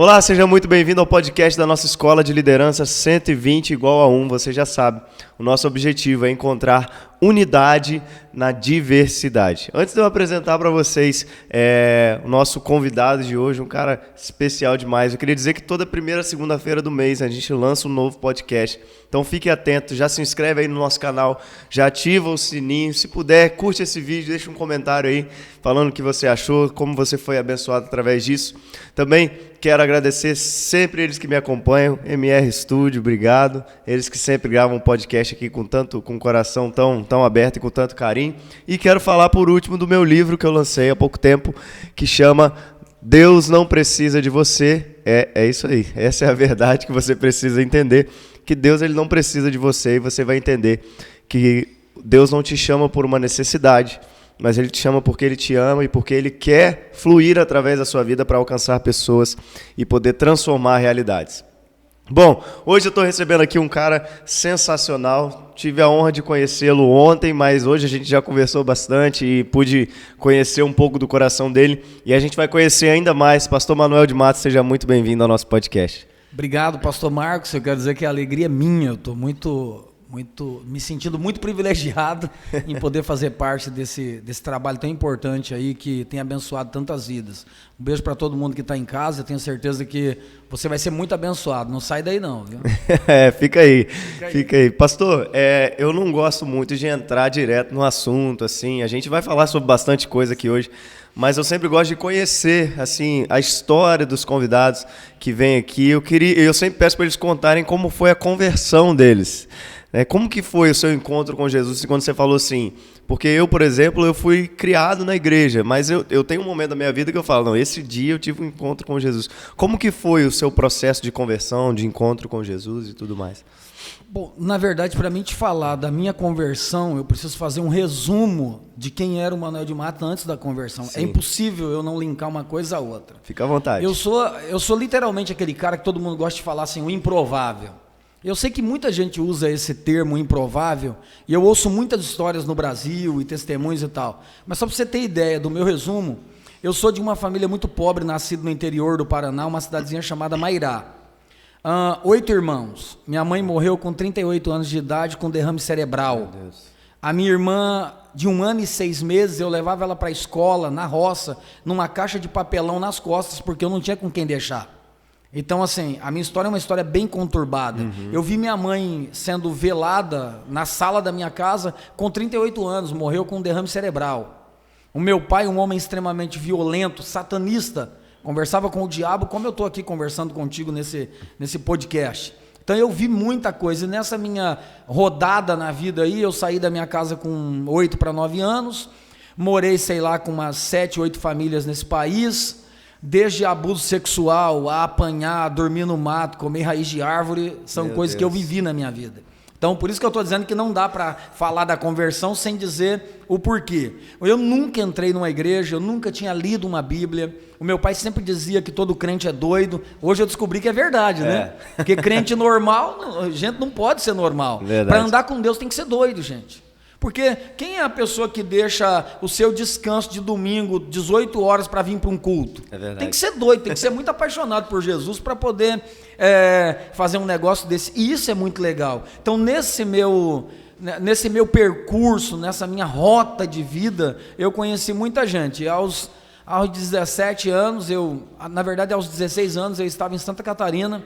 Olá, seja muito bem-vindo ao podcast da nossa Escola de Liderança 120 igual a 1. Você já sabe, o nosso objetivo é encontrar unidade na diversidade. Antes de eu apresentar para vocês o nosso convidado de hoje, um cara especial demais, eu queria dizer que toda primeira segunda-feira do mês a gente lança um novo podcast. Então fique atento, já se inscreve aí no nosso canal, já ativa o sininho, se puder, curte esse vídeo, deixa um comentário aí falando o que você achou, como você foi abençoado através disso. Também quero agradecer sempre eles que me acompanham, MR Studio, obrigado. Eles que sempre gravam um podcast aqui com o coração tão aberto e com tanto carinho. E quero falar por último do meu livro que eu lancei há pouco tempo, que chama Deus Não Precisa de Você. É isso aí, essa é a verdade que você precisa entender, que Deus ele não precisa de você, e você vai entender que Deus não te chama por uma necessidade, mas Ele te chama porque Ele te ama e porque Ele quer fluir através da sua vida para alcançar pessoas e poder transformar realidades. Bom, hoje eu estou recebendo aqui um cara sensacional, tive a honra de conhecê-lo ontem, mas hoje a gente já conversou bastante e pude conhecer um pouco do coração dele e a gente vai conhecer ainda mais. Pastor Manuel de Matos, seja muito bem-vindo ao nosso podcast. Obrigado, pastor Marcos, eu quero dizer que a alegria é minha, eu estou me sentindo muito privilegiado em poder fazer parte desse trabalho tão importante aí que tem abençoado tantas vidas. Um beijo para todo mundo que está em casa, eu tenho certeza que você vai ser muito abençoado, não sai daí não, viu? Fica aí. Pastor, eu não gosto muito de entrar direto no assunto, assim, a gente vai falar sobre bastante coisa aqui hoje, mas eu sempre gosto de conhecer, assim, a história dos convidados que vêm aqui. Eu sempre peço para eles contarem como foi a conversão deles. Como que foi o seu encontro com Jesus quando você falou assim? Porque eu, por exemplo, eu fui criado na igreja, mas eu tenho um momento da minha vida que eu falo, não, esse dia eu tive um encontro com Jesus. Como que foi o seu processo de conversão, de encontro com Jesus e tudo mais? Bom, na verdade, para mim te falar da minha conversão, eu preciso fazer um resumo de quem era o Manuel de Matos antes da conversão. Sim. É impossível eu não linkar uma coisa à outra. Fica à vontade. Eu sou literalmente aquele cara que todo mundo gosta de falar assim, o improvável. Eu sei que muita gente usa esse termo improvável, e eu ouço muitas histórias no Brasil e testemunhos e tal, mas só para você ter ideia do meu resumo, eu sou de uma família muito pobre, nascido no interior do Paraná, uma cidadezinha chamada Mairá. 8 irmãos, minha mãe morreu com 38 anos de idade com derrame cerebral. Meu Deus. A minha irmã, de 1 ano e 6 meses, eu levava ela para a escola, na roça, numa caixa de papelão nas costas, porque eu não tinha com quem deixar. Então, assim, a minha história é uma história bem conturbada. Eu vi minha mãe sendo velada na sala da minha casa com 38 anos, morreu com um derrame cerebral. O meu pai, um homem extremamente violento, satanista, conversava com o diabo, como eu estou aqui conversando contigo nesse podcast. Então, eu vi muita coisa. E nessa minha rodada na vida aí, eu saí da minha casa com 8 para 9 anos, morei, sei lá, com umas 7, 8 famílias nesse país. Desde abuso sexual, a apanhar, a dormir no mato, comer raiz de árvore, são coisas que eu vivi na minha vida. Então, por isso que eu estou dizendo que não dá para falar da conversão sem dizer o porquê. Eu nunca entrei numa igreja, eu nunca tinha lido uma Bíblia. O meu pai sempre dizia que todo crente é doido. Hoje eu descobri que é verdade, né? Porque crente normal, gente não pode ser normal. Para andar com Deus tem que ser doido, gente. Porque quem é a pessoa que deixa o seu descanso de domingo, 18 horas, para vir para um culto? É verdade. Tem que ser doido, tem que ser muito apaixonado por Jesus para poder fazer um negócio desse. E isso é muito legal. Então, nesse meu percurso, nessa minha rota de vida, eu conheci muita gente. Aos 17 anos, na verdade, aos 16 anos, eu estava em Santa Catarina,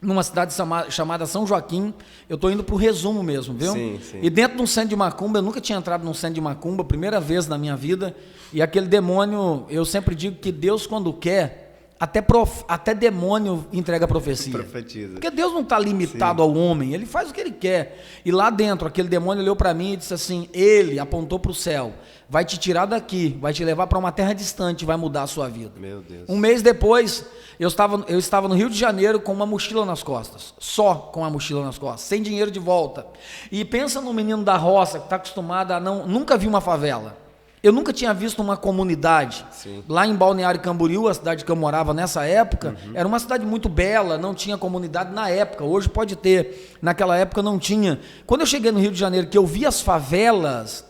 numa cidade chamada São Joaquim. Eu estou indo para o resumo mesmo, viu? Sim. E dentro de um centro de macumba, eu nunca tinha entrado num centro de macumba, primeira vez na minha vida, e aquele demônio, eu sempre digo que Deus, quando quer, até demônio entrega profecia. Profetiza. Porque Deus não está limitado ao homem, Ele faz o que Ele quer. E lá dentro, aquele demônio olhou para mim e disse assim, Ele apontou para o céu, vai te tirar daqui, vai te levar para uma terra distante, vai mudar a sua vida. Meu Deus. Um mês depois, eu estava no Rio de Janeiro com uma mochila nas costas, só com a mochila nas costas, sem dinheiro de volta. E pensa num menino da roça que está acostumado a nunca vi uma favela. Eu nunca tinha visto uma comunidade. Sim. Lá em Balneário Camboriú, a cidade que eu morava nessa época, era uma cidade muito bela, não tinha comunidade na época, hoje pode ter, naquela época não tinha. Quando eu cheguei no Rio de Janeiro, que eu vi as favelas,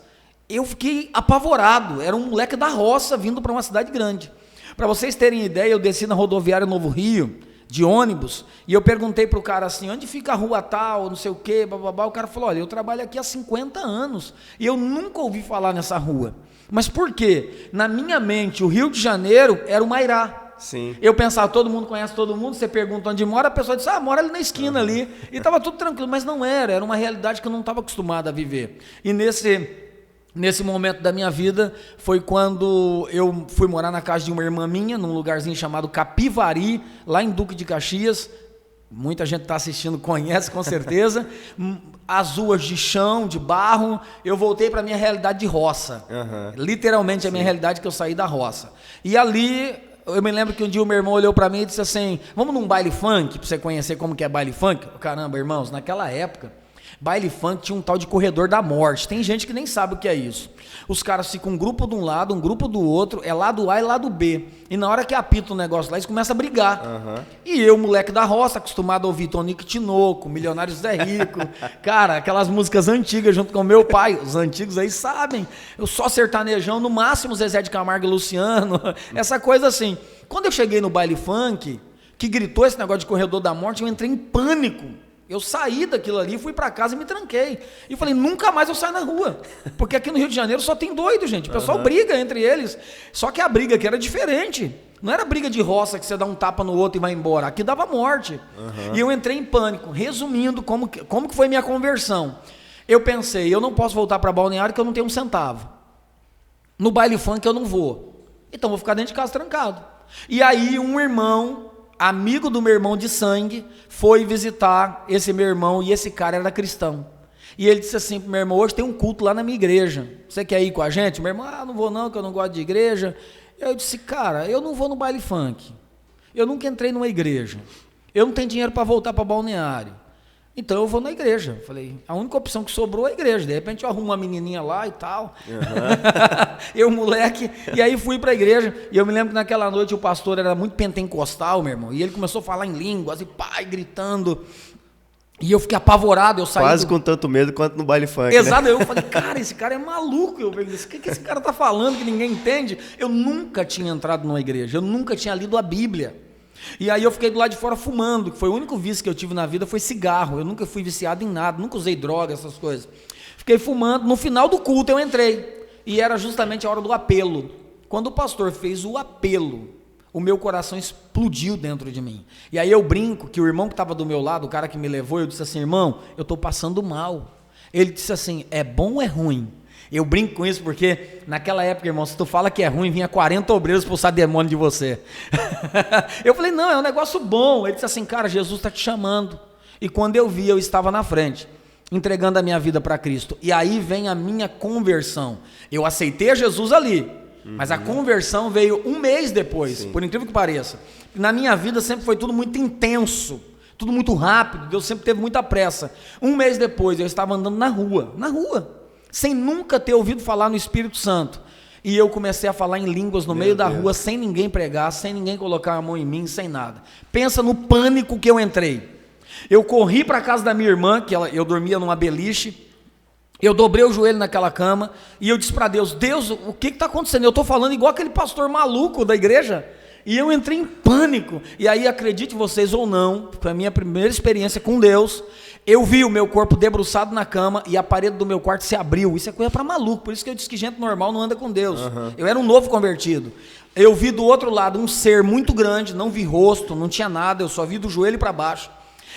eu fiquei apavorado, era um moleque da roça vindo para uma cidade grande. Para vocês terem ideia, eu desci na rodoviária Novo Rio, de ônibus, e eu perguntei para o cara assim, onde fica a rua tal, não sei o quê, bababá. O cara falou, olha, eu trabalho aqui há 50 anos, e eu nunca ouvi falar nessa rua. Mas por quê? Na minha mente, o Rio de Janeiro era o Mairá. Sim. Eu pensava, todo mundo conhece todo mundo, você pergunta onde mora, a pessoa diz, mora ali na esquina ali, e estava tudo tranquilo, mas não era uma realidade que eu não estava acostumado a viver. E nesse momento da minha vida, foi quando eu fui morar na casa de uma irmã minha, num lugarzinho chamado Capivari, lá em Duque de Caxias. Muita gente está assistindo, conhece com certeza. As ruas de chão, de barro. Eu voltei para a minha realidade de roça. Literalmente a minha realidade, que eu saí da roça. E ali, eu me lembro que um dia o meu irmão olhou para mim e disse assim, vamos num baile funk, para você conhecer como que é baile funk? Caramba, irmãos, naquela época, baile funk tinha um tal de corredor da morte. Tem gente que nem sabe o que é isso. Os caras ficam um grupo de um lado, um grupo do outro, é lado A e lado B. E na hora que apita o negócio lá, eles começam a brigar. E eu, moleque da roça, acostumado a ouvir Tonico Tinoco, Milionários Zé Rico, cara, aquelas músicas antigas junto com meu pai, os antigos aí sabem. Eu só sertanejão, no máximo Zezé de Camargo e Luciano, essa coisa assim. Quando eu cheguei no baile funk, que gritou esse negócio de corredor da morte, eu entrei em pânico. Eu saí daquilo ali, fui para casa e me tranquei. E falei, nunca mais eu saio na rua. Porque aqui no Rio de Janeiro só tem doido, gente. O pessoal briga entre eles. Só que a briga aqui era diferente. Não era briga de roça que você dá um tapa no outro e vai embora. Aqui dava morte. E eu entrei em pânico. Resumindo, como que foi minha conversão? Eu pensei, eu não posso voltar para Balneário porque eu não tenho um centavo. No baile funk eu não vou. Então vou ficar dentro de casa trancado. E aí um irmão, amigo do meu irmão de sangue, foi visitar esse meu irmão, e esse cara era cristão. E ele disse assim pro meu irmão, hoje tem um culto lá na minha igreja, você quer ir com a gente? Meu irmão, não vou não, que eu não gosto de igreja. Eu disse, cara, eu não vou no baile funk, eu nunca entrei numa igreja, eu não tenho dinheiro para voltar para Balneário, então eu vou na igreja. Falei, a única opção que sobrou é a igreja, de repente eu arrumo uma menininha lá e tal, eu moleque, e aí fui para a igreja. E eu me lembro que naquela noite o pastor era muito pentecostal, meu irmão, e ele começou a falar em línguas, e pai, gritando, e eu fiquei apavorado. Eu saí quase com tanto medo quanto no baile funk. Exato, né? Eu falei, cara, esse cara é maluco. Eu falei, o que esse cara tá falando que ninguém entende? Eu nunca tinha entrado numa igreja, eu nunca tinha lido a Bíblia. E aí eu fiquei do lado de fora fumando, que foi o único vício que eu tive na vida, foi cigarro. Eu nunca fui viciado em nada, nunca usei droga, essas coisas. Fiquei fumando, no final do culto eu entrei, e era justamente a hora do apelo. Quando o pastor fez o apelo, o meu coração explodiu dentro de mim. E aí eu brinco que o irmão que estava do meu lado, o cara que me levou, eu disse assim, irmão, eu estou passando mal. Ele disse assim, é bom ou é ruim? Eu brinco com isso porque naquela época, irmão, se tu fala que é ruim, vinha 40 obreiros expulsar demônio de você. Eu falei, não, é um negócio bom. Ele disse assim, cara, Jesus está te chamando. E quando eu vi, eu estava na frente, entregando a minha vida para Cristo. E aí vem a minha conversão. Eu aceitei a Jesus ali, mas a conversão veio um mês depois. Sim. Por incrível que pareça. Na minha vida sempre foi tudo muito intenso, tudo muito rápido, Deus sempre teve muita pressa. Um mês depois eu estava andando na rua, sem nunca ter ouvido falar no Espírito Santo, e eu comecei a falar em línguas no meio da rua, sem ninguém pregar, sem ninguém colocar a mão em mim, sem nada. Pensa no pânico que eu entrei. Eu corri para a casa da minha irmã, eu dormia numa beliche, eu dobrei o joelho naquela cama, e eu disse para Deus, o que está acontecendo? Eu estou falando igual aquele pastor maluco da igreja, e eu entrei em pânico. E aí, acredite vocês ou não, foi a minha primeira experiência com Deus. Eu vi o meu corpo debruçado na cama e a parede do meu quarto se abriu. Isso é coisa para maluco, por isso que eu disse que gente normal não anda com Deus. Eu era um novo convertido. Eu vi do outro lado um ser muito grande, não vi rosto, não tinha nada, eu só vi do joelho para baixo.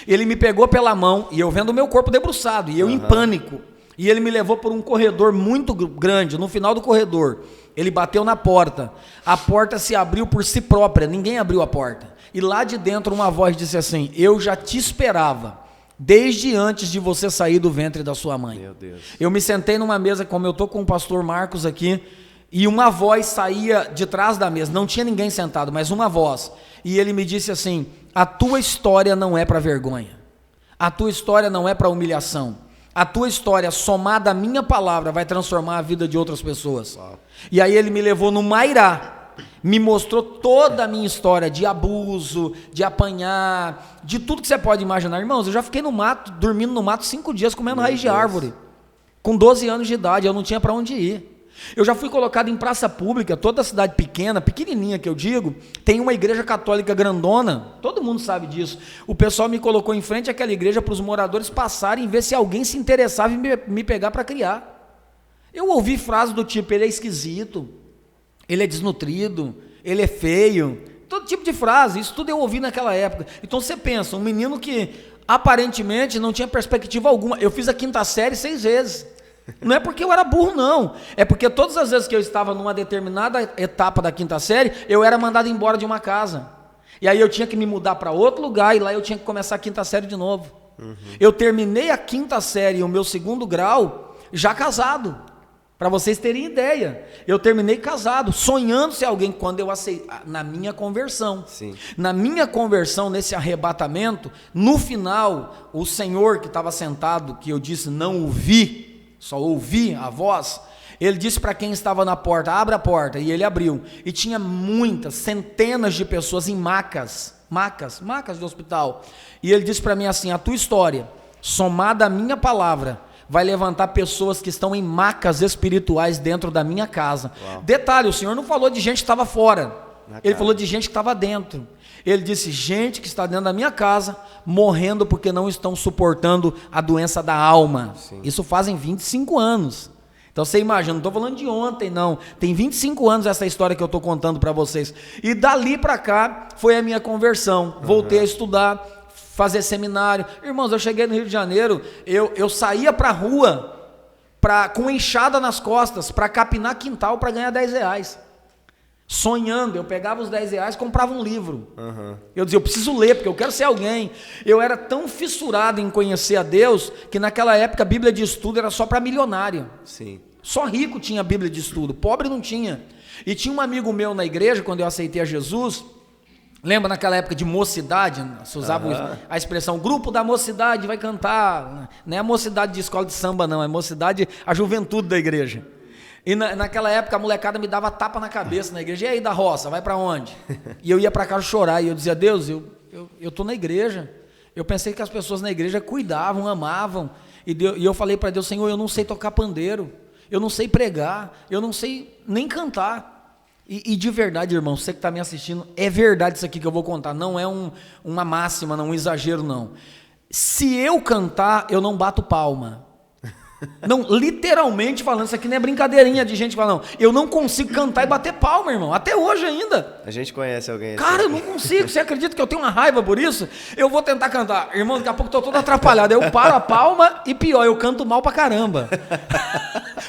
Ele me pegou pela mão e eu vendo o meu corpo debruçado, e eu em pânico. E ele me levou por um corredor muito grande. No final do corredor, ele bateu na porta. A porta se abriu por si própria, ninguém abriu a porta. E lá de dentro uma voz disse assim, eu já te esperava, desde antes de você sair do ventre da sua mãe. Meu Deus. Eu me sentei numa mesa, como eu estou com o pastor Marcos aqui, e uma voz saía de trás da mesa, não tinha ninguém sentado, mas uma voz, e ele me disse assim, a tua história não é para vergonha, a tua história não é para humilhação, a tua história somada à minha palavra vai transformar a vida de outras pessoas. Uau. E aí ele me levou no Mairá, me mostrou toda a minha história de abuso, de apanhar, de tudo que você pode imaginar. Irmãos, eu já fiquei no mato, dormindo no mato 5 dias, comendo raiz de árvore, com 12 anos de idade, eu não tinha para onde ir. Eu já fui colocado em praça pública, toda cidade pequena, pequenininha que eu digo, tem uma igreja católica grandona, todo mundo sabe disso. O pessoal me colocou em frente àquela igreja para os moradores passarem e ver se alguém se interessava em me pegar para criar. Eu ouvi frases do tipo, ele é esquisito, ele é desnutrido, ele é feio, todo tipo de frase, isso tudo eu ouvi naquela época. Então você pensa, um menino que aparentemente não tinha perspectiva alguma, eu fiz a 5ª série 6 vezes. Não é porque eu era burro, não. É porque todas as vezes que eu estava numa determinada etapa da 5ª série, eu era mandado embora de uma casa. E aí eu tinha que me mudar para outro lugar, e lá eu tinha que começar a 5ª série de novo. Eu terminei a 5ª série, o meu 2º grau, já casado. Para vocês terem ideia. Eu terminei casado, sonhando ser alguém, quando eu aceitei, na minha conversão. Sim. Na minha conversão, nesse arrebatamento, no final, o Senhor que estava sentado, que eu disse não o vi, só ouvi a voz, ele disse para quem estava na porta, abra a porta, e ele abriu, e tinha muitas, centenas de pessoas em macas de hospital, e ele disse para mim assim, a tua história, somada à minha palavra, vai levantar pessoas que estão em macas espirituais dentro da minha casa. Uau. Detalhe, o Senhor não falou de gente que estava fora, ele falou de gente que estava dentro. Ele disse, gente que está dentro da minha casa, morrendo porque não estão suportando a doença da alma. Sim. Isso fazem 25 anos. Então você imagina, não estou falando de ontem não, tem 25 anos essa história que eu estou contando para vocês. E dali para cá foi a minha conversão, voltei a estudar, fazer seminário. Irmãos, eu cheguei no Rio de Janeiro, eu saía para a rua com enxada nas costas, para capinar quintal para ganhar R$10. Sonhando, eu pegava os R$10, comprava um livro. Eu dizia, eu preciso ler, porque eu quero ser alguém. Eu era tão fissurado em conhecer a Deus, que naquela época a Bíblia de estudo era só para milionário. Sim. Só rico tinha Bíblia de estudo, pobre não tinha. E tinha um amigo meu na igreja, quando eu aceitei a Jesus, lembra naquela época de mocidade, se usava a expressão, grupo da mocidade vai cantar, não é a mocidade de escola de samba não, é a mocidade, a juventude da igreja. E naquela época a molecada me dava tapa na cabeça na igreja, e aí da roça, vai para onde? E eu ia para casa chorar, e eu dizia, Deus, eu estou na igreja, eu pensei que as pessoas na igreja cuidavam, amavam, e eu falei para Deus, Senhor, eu não sei tocar pandeiro, eu não sei pregar, eu não sei nem cantar, e de verdade, irmão, você que está me assistindo, é verdade isso aqui que eu vou contar, não é uma máxima, não, um exagero não, se eu cantar, eu não bato palma. Não, literalmente falando, isso aqui não é brincadeirinha de gente falando, eu não consigo cantar e bater palma, irmão, até hoje ainda. A gente conhece alguém assim. Cara, eu não consigo, você acredita que eu tenho uma raiva por isso? Eu vou tentar cantar, irmão, daqui a pouco eu tô todo atrapalhado, eu paro a palma e pior, eu canto mal pra caramba.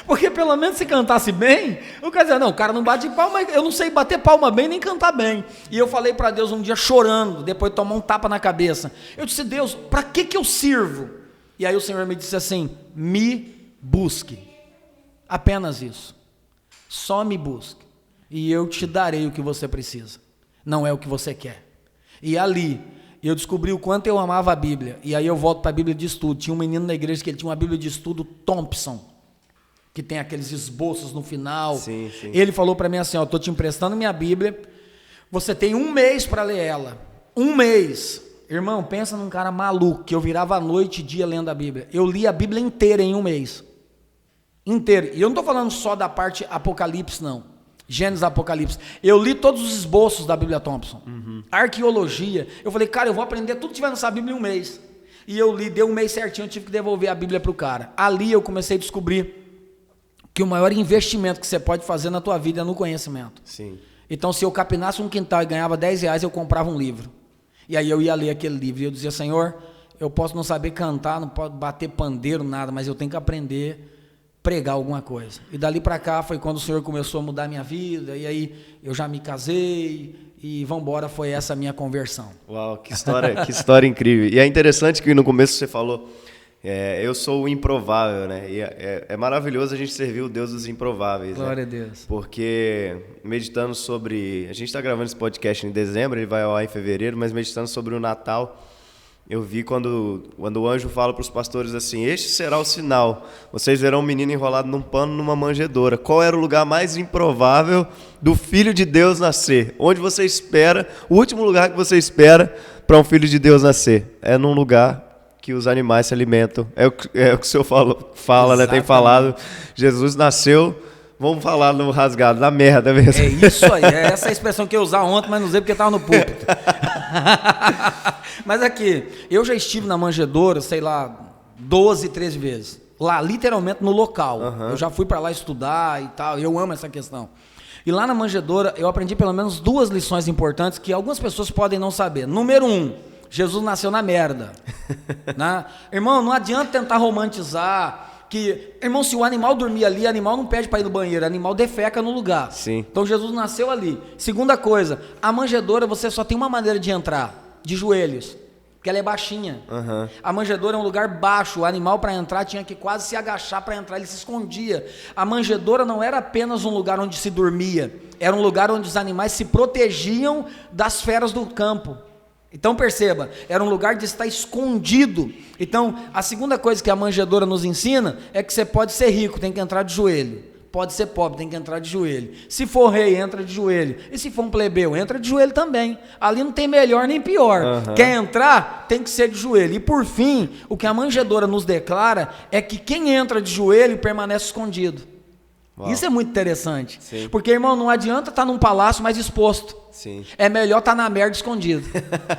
Porque pelo menos se cantasse bem, eu quero dizer, não, o cara não bate palma, eu não sei bater palma bem, nem cantar bem. E eu falei pra Deus um dia chorando, depois de tomar um tapa na cabeça, eu disse, Deus, pra que eu sirvo? E aí o Senhor me disse assim, me busque, apenas isso, só me busque, e eu te darei o que você precisa, não é o que você quer. E ali, eu descobri o quanto eu amava a Bíblia, e aí eu volto para a Bíblia de estudo, tinha um menino na igreja que ele tinha uma Bíblia de estudo Thompson, que tem aqueles esboços no final, sim. Ele falou para mim assim, estou te emprestando minha Bíblia, você tem 1 mês para ler ela, 1 mês, irmão, pensa num cara maluco, que eu virava a noite e dia lendo a Bíblia. Eu li a Bíblia inteira em 1 mês. Inteira. E eu não estou falando só da parte Apocalipse, não. Gênesis, Apocalipse. Eu li todos os esboços da Bíblia Thompson. Arqueologia. Eu falei, cara, eu vou aprender tudo que tiver nessa Bíblia em 1 mês. E eu li, deu 1 mês certinho, eu tive que devolver a Bíblia para o cara. Ali eu comecei a descobrir que o maior investimento que você pode fazer na tua vida é no conhecimento. Sim. Então, se eu capinasse um quintal e ganhava R$10, eu comprava um livro. E aí eu ia ler aquele livro e eu dizia, Senhor, eu posso não saber cantar, não posso bater pandeiro, nada, mas eu tenho que aprender a pregar alguma coisa. E dali para cá foi quando o Senhor começou a mudar a minha vida, e aí eu já me casei, e vambora, foi essa a minha conversão. Uau, que história incrível. E é interessante que no começo você falou, eu sou o improvável, né? E é maravilhoso a gente servir o Deus dos improváveis. Glória a Deus. Porque meditando sobre... A gente está gravando esse podcast em dezembro, ele vai ao ar em fevereiro, mas meditando sobre o Natal, eu vi quando o anjo fala para os pastores assim, este será o sinal, vocês verão um menino enrolado num pano numa manjedoura. Qual era o lugar mais improvável do Filho de Deus nascer? Onde você espera, o último lugar que você espera para um Filho de Deus nascer? É num lugar que os animais se alimentam. É o que o senhor fala, né? Tem falado. Jesus nasceu, Vamos falar no rasgado, na merda mesmo. É isso aí, é essa a expressão que eu ia usar ontem, mas não usei porque estava no púlpito. Mas aqui, eu já estive na manjedoura, sei lá, 12, 13 vezes. Lá, literalmente no local. Eu já fui para lá estudar e tal, eu amo essa questão. E lá na manjedoura eu aprendi pelo menos 2 lições importantes que algumas pessoas podem não saber. Número 1, Jesus nasceu na merda. Né? Irmão, não adianta tentar romantizar irmão, se o animal dormir ali, o animal não pede para ir no banheiro, o animal defeca no lugar. Sim. Então Jesus nasceu ali. Segunda coisa, a manjedoura você só tem uma maneira de entrar, de joelhos, porque ela é baixinha. A manjedoura é um lugar baixo, o animal para entrar tinha que quase se agachar para entrar, ele se escondia. A manjedoura não era apenas um lugar onde se dormia, era um lugar onde os animais se protegiam das feras do campo. Então perceba, era um lugar de estar escondido. Então a segunda coisa que a manjedoura nos ensina é que você pode ser rico, tem que entrar de joelho. Pode ser pobre, tem que entrar de joelho. Se for rei, entra de joelho. E se for um plebeu, entra de joelho também. Ali não tem melhor nem pior. Quer entrar, tem que ser de joelho. E por fim, o que a manjedoura nos declara é que quem entra de joelho permanece escondido. Uau. Isso é muito interessante. Sim. Porque, irmão, não adianta estar num palácio mais exposto. Sim. É melhor estar na merda escondido.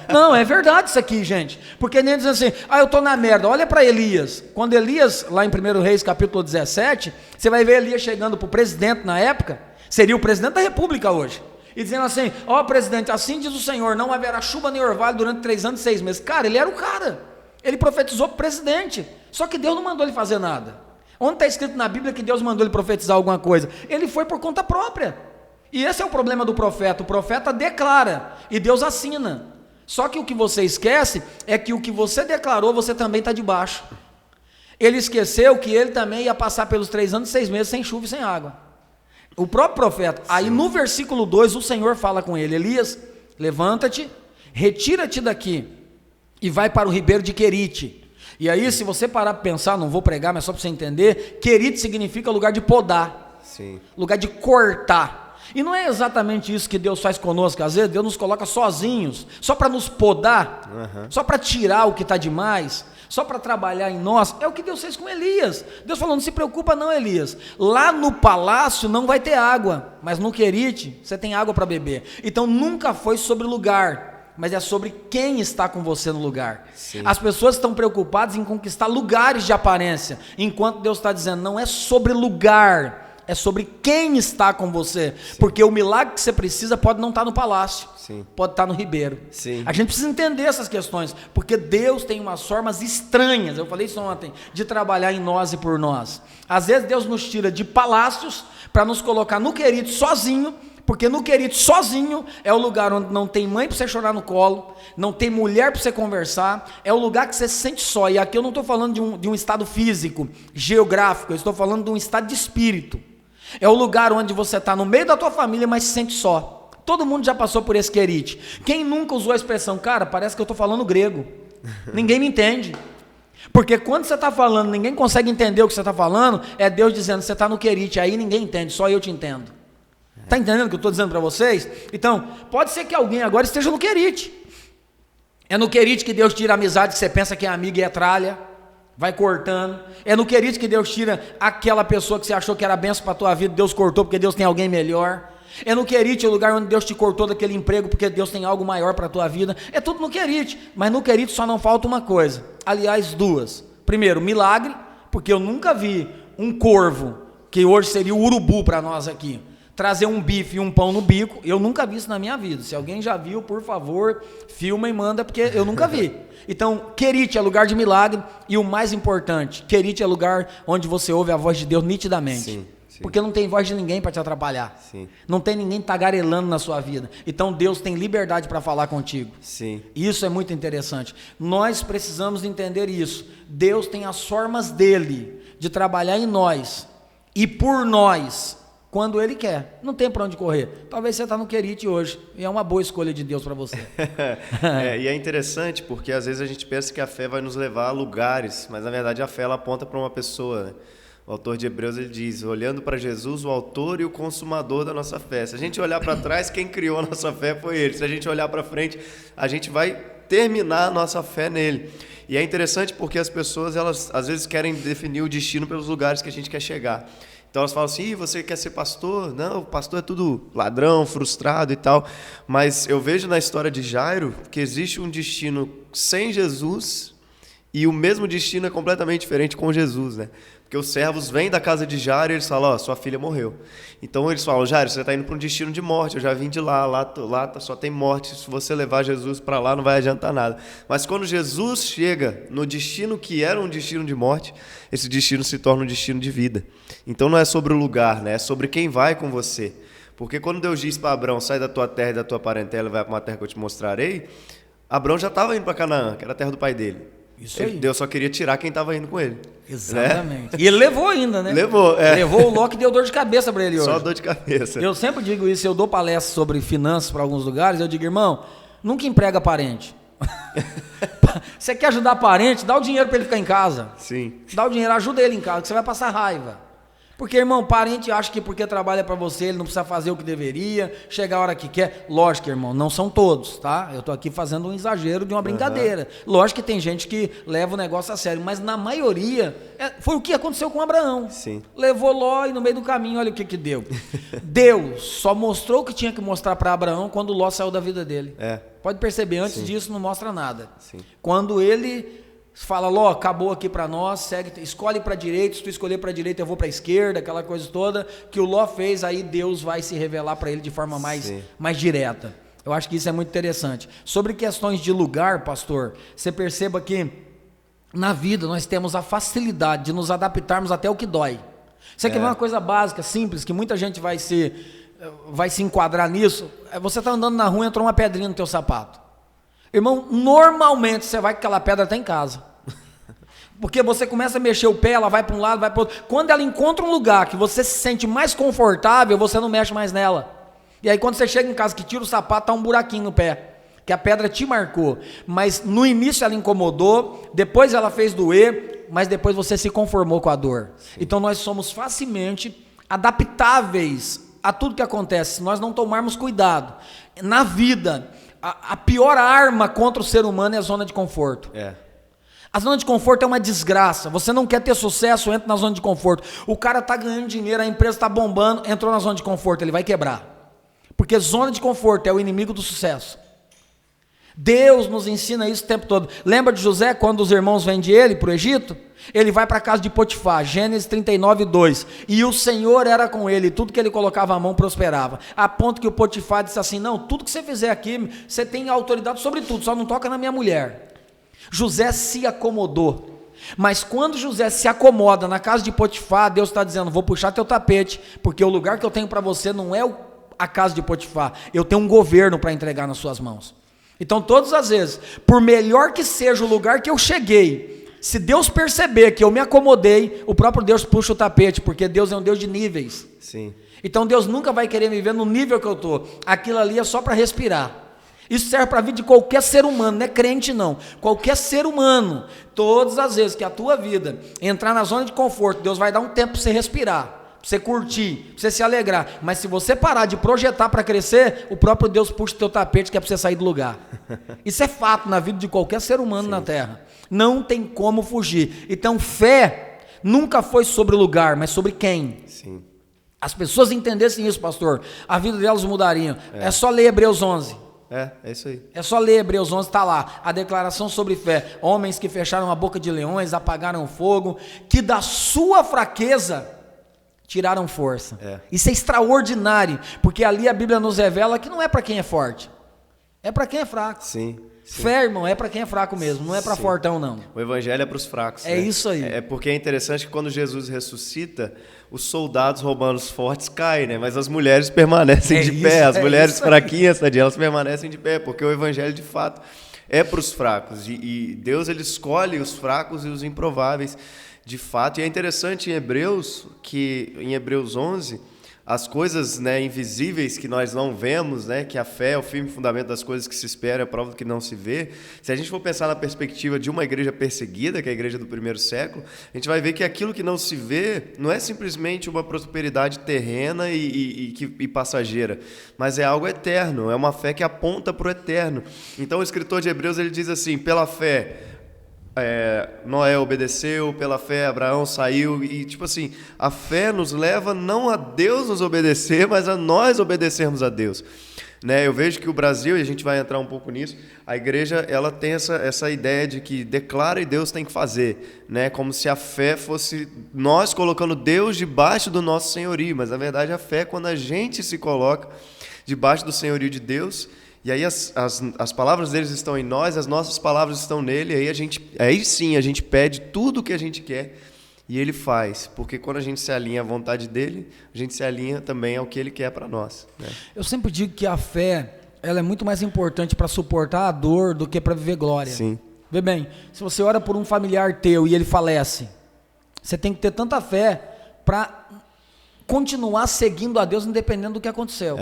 Não, é verdade isso aqui, gente. Porque nem dizendo assim, eu estou na merda. Olha para Elias. Quando Elias, lá em 1 Reis, capítulo 17, você vai ver Elias chegando para o presidente na época, seria o presidente da república hoje, e dizendo assim, presidente, assim diz o Senhor, não haverá chuva nem orvalho durante 3 anos e 6 meses. Cara, ele era o cara. Ele profetizou para o presidente. Só que Deus não mandou ele fazer nada. Onde está escrito na Bíblia que Deus mandou ele profetizar alguma coisa? Ele foi por conta própria. E esse é o problema do profeta. O profeta declara e Deus assina. Só que o que você esquece é que o que você declarou, você também está debaixo. Ele esqueceu que ele também ia passar pelos 3 anos e 6 meses sem chuva e sem água. O próprio profeta. Sim. Aí no versículo 2 o Senhor fala com ele, Elias, levanta-te, retira-te daqui e vai para o ribeiro de Querite. E aí, se você parar para pensar, não vou pregar, mas só para você entender, Querite significa lugar de podar. Sim. Lugar de cortar. E não é exatamente isso que Deus faz conosco, às vezes Deus nos coloca sozinhos, só para nos podar, só para tirar o que está demais, só para trabalhar em nós. É o que Deus fez com Elias. Deus falou, não se preocupa não, Elias, lá no palácio não vai ter água, mas no Querite você tem água para beber. Então nunca foi sobre lugar, mas é sobre quem está com você no lugar. Sim. As pessoas estão preocupadas em conquistar lugares de aparência, enquanto Deus está dizendo, não é sobre lugar, é sobre quem está com você. Sim. Porque o milagre que você precisa pode não estar no palácio, sim, pode estar no ribeiro. Sim. A gente precisa entender essas questões, porque Deus tem umas formas estranhas, eu falei isso ontem, de trabalhar em nós e por nós. Às vezes Deus nos tira de palácios para nos colocar no Querite sozinho, porque no Querite sozinho é o lugar onde não tem mãe para você chorar no colo, não tem mulher para você conversar, é o lugar que você se sente só. E aqui eu não estou falando de um estado físico, geográfico, eu estou falando de um estado de espírito. É o lugar onde você está no meio da tua família, mas se sente só. Todo mundo já passou por esse Querite. Quem nunca usou a expressão, cara, parece que eu estou falando grego, ninguém me entende. Porque quando você está falando, ninguém consegue entender o que você está falando, é Deus dizendo, você está no Querite, aí ninguém entende, só eu te entendo. Está entendendo o que eu estou dizendo para vocês? Então, pode ser que alguém agora esteja no Querite. É no Querite que Deus tira a amizade que você pensa que é amiga e é tralha, vai cortando. É no Querite que Deus tira aquela pessoa que você achou que era benção para a tua vida, Deus cortou porque Deus tem alguém melhor. É no Querite, o lugar onde Deus te cortou daquele emprego porque Deus tem algo maior para a tua vida. É tudo no Querite, mas no Querite só não falta uma coisa. Aliás, 2. Primeiro, milagre, porque eu nunca vi um corvo, que hoje seria o urubu para nós aqui, trazer um bife e um pão no bico. Eu nunca vi isso na minha vida. Se alguém já viu, por favor, filma e manda, porque eu nunca vi. Então, Querite é lugar de milagre, e o mais importante, Querite é lugar onde você ouve a voz de Deus nitidamente. Sim, sim. Porque não tem voz de ninguém para te atrapalhar. Sim. Não tem ninguém tagarelando na sua vida. Então Deus tem liberdade para falar contigo. Sim. Isso é muito interessante. Nós precisamos entender isso. Deus tem as formas dele de trabalhar em nós e por nós, quando Ele quer. Não tem para onde correr. Talvez você está no Querite hoje, e é uma boa escolha de Deus para você. E é interessante, porque às vezes a gente pensa que a fé vai nos levar a lugares, mas na verdade a fé ela aponta para uma pessoa, né? O autor de Hebreus ele diz, olhando para Jesus, o autor e o consumador da nossa fé. Se a gente olhar para trás, quem criou a nossa fé foi Ele. Se a gente olhar para frente, a gente vai terminar a nossa fé nele. E é interessante porque as pessoas, elas às vezes querem definir o destino pelos lugares que a gente quer chegar. Então elas falam assim, você quer ser pastor? Não, o pastor é tudo ladrão, frustrado e tal. Mas eu vejo na história de Jairo que existe um destino sem Jesus e o mesmo destino é completamente diferente com Jesus, né? Porque os servos vêm da casa de Jairo e eles falam, sua filha morreu. Então eles falam, Jairo, você está indo para um destino de morte, eu já vim de lá só tem morte, se você levar Jesus para lá não vai adiantar nada. Mas quando Jesus chega no destino que era um destino de morte, esse destino se torna um destino de vida. Então não é sobre o lugar, né? É sobre quem vai com você. Porque quando Deus diz para Abrão, sai da tua terra e da tua parentela e vai para uma terra que eu te mostrarei, Abrão já estava indo para Canaã, que era a terra do pai dele. Isso aí. Deus só queria tirar quem estava indo com ele. Exatamente. Né? E ele levou ainda, né? Levou o Ló que deu dor de cabeça para ele hoje. Só dor de cabeça. Eu sempre digo isso, eu dou palestras sobre finanças para alguns lugares, eu digo, irmão, nunca emprega parente. Você quer ajudar parente, dá o dinheiro para ele ficar em casa. Sim. Dá o dinheiro, ajuda ele em casa, que você vai passar raiva. Porque, irmão, parente acha que porque trabalha para você, ele não precisa fazer o que deveria, chegar a hora que quer. Lógico, irmão, não são todos, tá? Eu tô aqui fazendo um exagero de uma brincadeira. Lógico que tem gente que leva o negócio a sério, mas na maioria, foi o que aconteceu com Abraão. Sim. Levou Ló e no meio do caminho, olha o que deu. Deus só mostrou o que tinha que mostrar para Abraão quando Ló saiu da vida dele. Pode perceber, antes disso não mostra nada. Sim. Quando ele fala, Ló, acabou aqui para nós, segue, escolhe para a direita, se tu escolher para a direita eu vou para a esquerda, aquela coisa toda que o Ló fez, aí Deus vai se revelar para ele de forma mais direta. Eu acho que isso é muito interessante. Sobre questões de lugar, pastor, você perceba que na vida nós temos a facilidade de nos adaptarmos até o que dói. Você quer ver uma coisa básica, simples, que muita gente vai se enquadrar nisso? Você está andando na rua e entrou uma pedrinha no teu sapato. Irmão, normalmente você vai com aquela pedra até em casa. Porque você começa a mexer o pé, ela vai para um lado, vai para o outro. Quando ela encontra um lugar que você se sente mais confortável, você não mexe mais nela. E aí quando você chega em casa que tira o sapato, tá um buraquinho no pé, que a pedra te marcou. Mas no início ela incomodou, depois ela fez doer, mas depois você se conformou com a dor. Sim. Então nós somos facilmente adaptáveis a tudo que acontece, se nós não tomarmos cuidado. Na vida, a pior arma contra o ser humano é a zona de conforto. A zona de conforto é uma desgraça. Você não quer ter sucesso, entra na zona de conforto. O cara está ganhando dinheiro, a empresa está bombando, entrou na zona de conforto, ele vai quebrar. Porque zona de conforto é o inimigo do sucesso. Deus nos ensina isso o tempo todo. Lembra de José, quando os irmãos vendem ele para o Egito? Ele vai para a casa de Potifar, Gênesis 39, 2. E o Senhor era com ele, tudo que ele colocava a mão prosperava. A ponto que o Potifar disse assim, não, tudo que você fizer aqui, você tem autoridade sobre tudo, só não toca na minha mulher. José se acomodou. Mas quando José se acomoda na casa de Potifar, Deus está dizendo, vou puxar teu tapete, porque o lugar que eu tenho para você não é a casa de Potifar, eu tenho um governo para entregar nas suas mãos. Então todas as vezes, por melhor que seja o lugar que eu cheguei, se Deus perceber que eu me acomodei, o próprio Deus puxa o tapete, porque Deus é um Deus de níveis. Sim. Então Deus nunca vai querer me ver no nível que eu estou, aquilo ali é só para respirar. Isso serve para a vida de qualquer ser humano, não é crente não, qualquer ser humano. Todas as vezes que a tua vida entrar na zona de conforto, Deus vai dar um tempo para você respirar, para você curtir, para você se alegrar. Mas se você parar de projetar para crescer, o próprio Deus puxa o teu tapete que é para você sair do lugar. Isso é fato na vida de qualquer ser humano na terra. Não tem como fugir. Então fé nunca foi sobre o lugar, mas sobre quem. Sim. As pessoas entendessem isso, pastor, a vida delas mudaria. É só ler Hebreus 11. É isso aí. É só ler Hebreus 11, está lá, a declaração sobre fé. Homens que fecharam a boca de leões, apagaram o fogo, que da sua fraqueza tiraram força. Isso é extraordinário, porque ali a Bíblia nos revela que não é para quem é forte, é para quem é fraco. Sim. Fé, irmão, é para quem é fraco mesmo, não é para fortão não. O evangelho é para os fracos. É isso aí. É porque é interessante que quando Jesus ressuscita, os soldados roubando os fortes caem, né? Mas as mulheres permanecem de pé, as mulheres fraquinhas, elas permanecem de pé, porque o evangelho de fato é para os fracos. E Deus ele escolhe os fracos e os improváveis de fato. E é interessante em Hebreus, que em Hebreus 11... as coisas, né, invisíveis que nós não vemos, né, que a fé é o firme fundamento das coisas que se espera, é a prova do que não se vê. Se a gente for pensar na perspectiva de uma igreja perseguida, que é a igreja do primeiro século, a gente vai ver que aquilo que não se vê não é simplesmente uma prosperidade terrena e passageira, mas é algo eterno, é uma fé que aponta para o eterno. Então o escritor de Hebreus ele diz assim, pela fé, Noé obedeceu, pela fé Abraão saiu, e tipo assim, a fé nos leva não a Deus nos obedecer, mas a nós obedecermos a Deus. Né? Eu vejo que o Brasil, e a gente vai entrar um pouco nisso, a igreja ela tem essa ideia de que declara e Deus tem que fazer, né? Como se a fé fosse nós colocando Deus debaixo do nosso senhorio, mas na verdade a fé é quando a gente se coloca debaixo do senhorio de Deus, e aí as palavras deles estão em nós, as nossas palavras estão nele, e aí sim a gente pede tudo o que a gente quer, e ele faz, porque quando a gente se alinha à vontade dele, a gente se alinha também ao que ele quer para nós. Né? Eu sempre digo que a fé, ela é muito mais importante para suportar a dor do que para viver glória. Sim. Vê bem, se você ora por um familiar teu e ele falece, você tem que ter tanta fé para continuar seguindo a Deus independente do que aconteceu.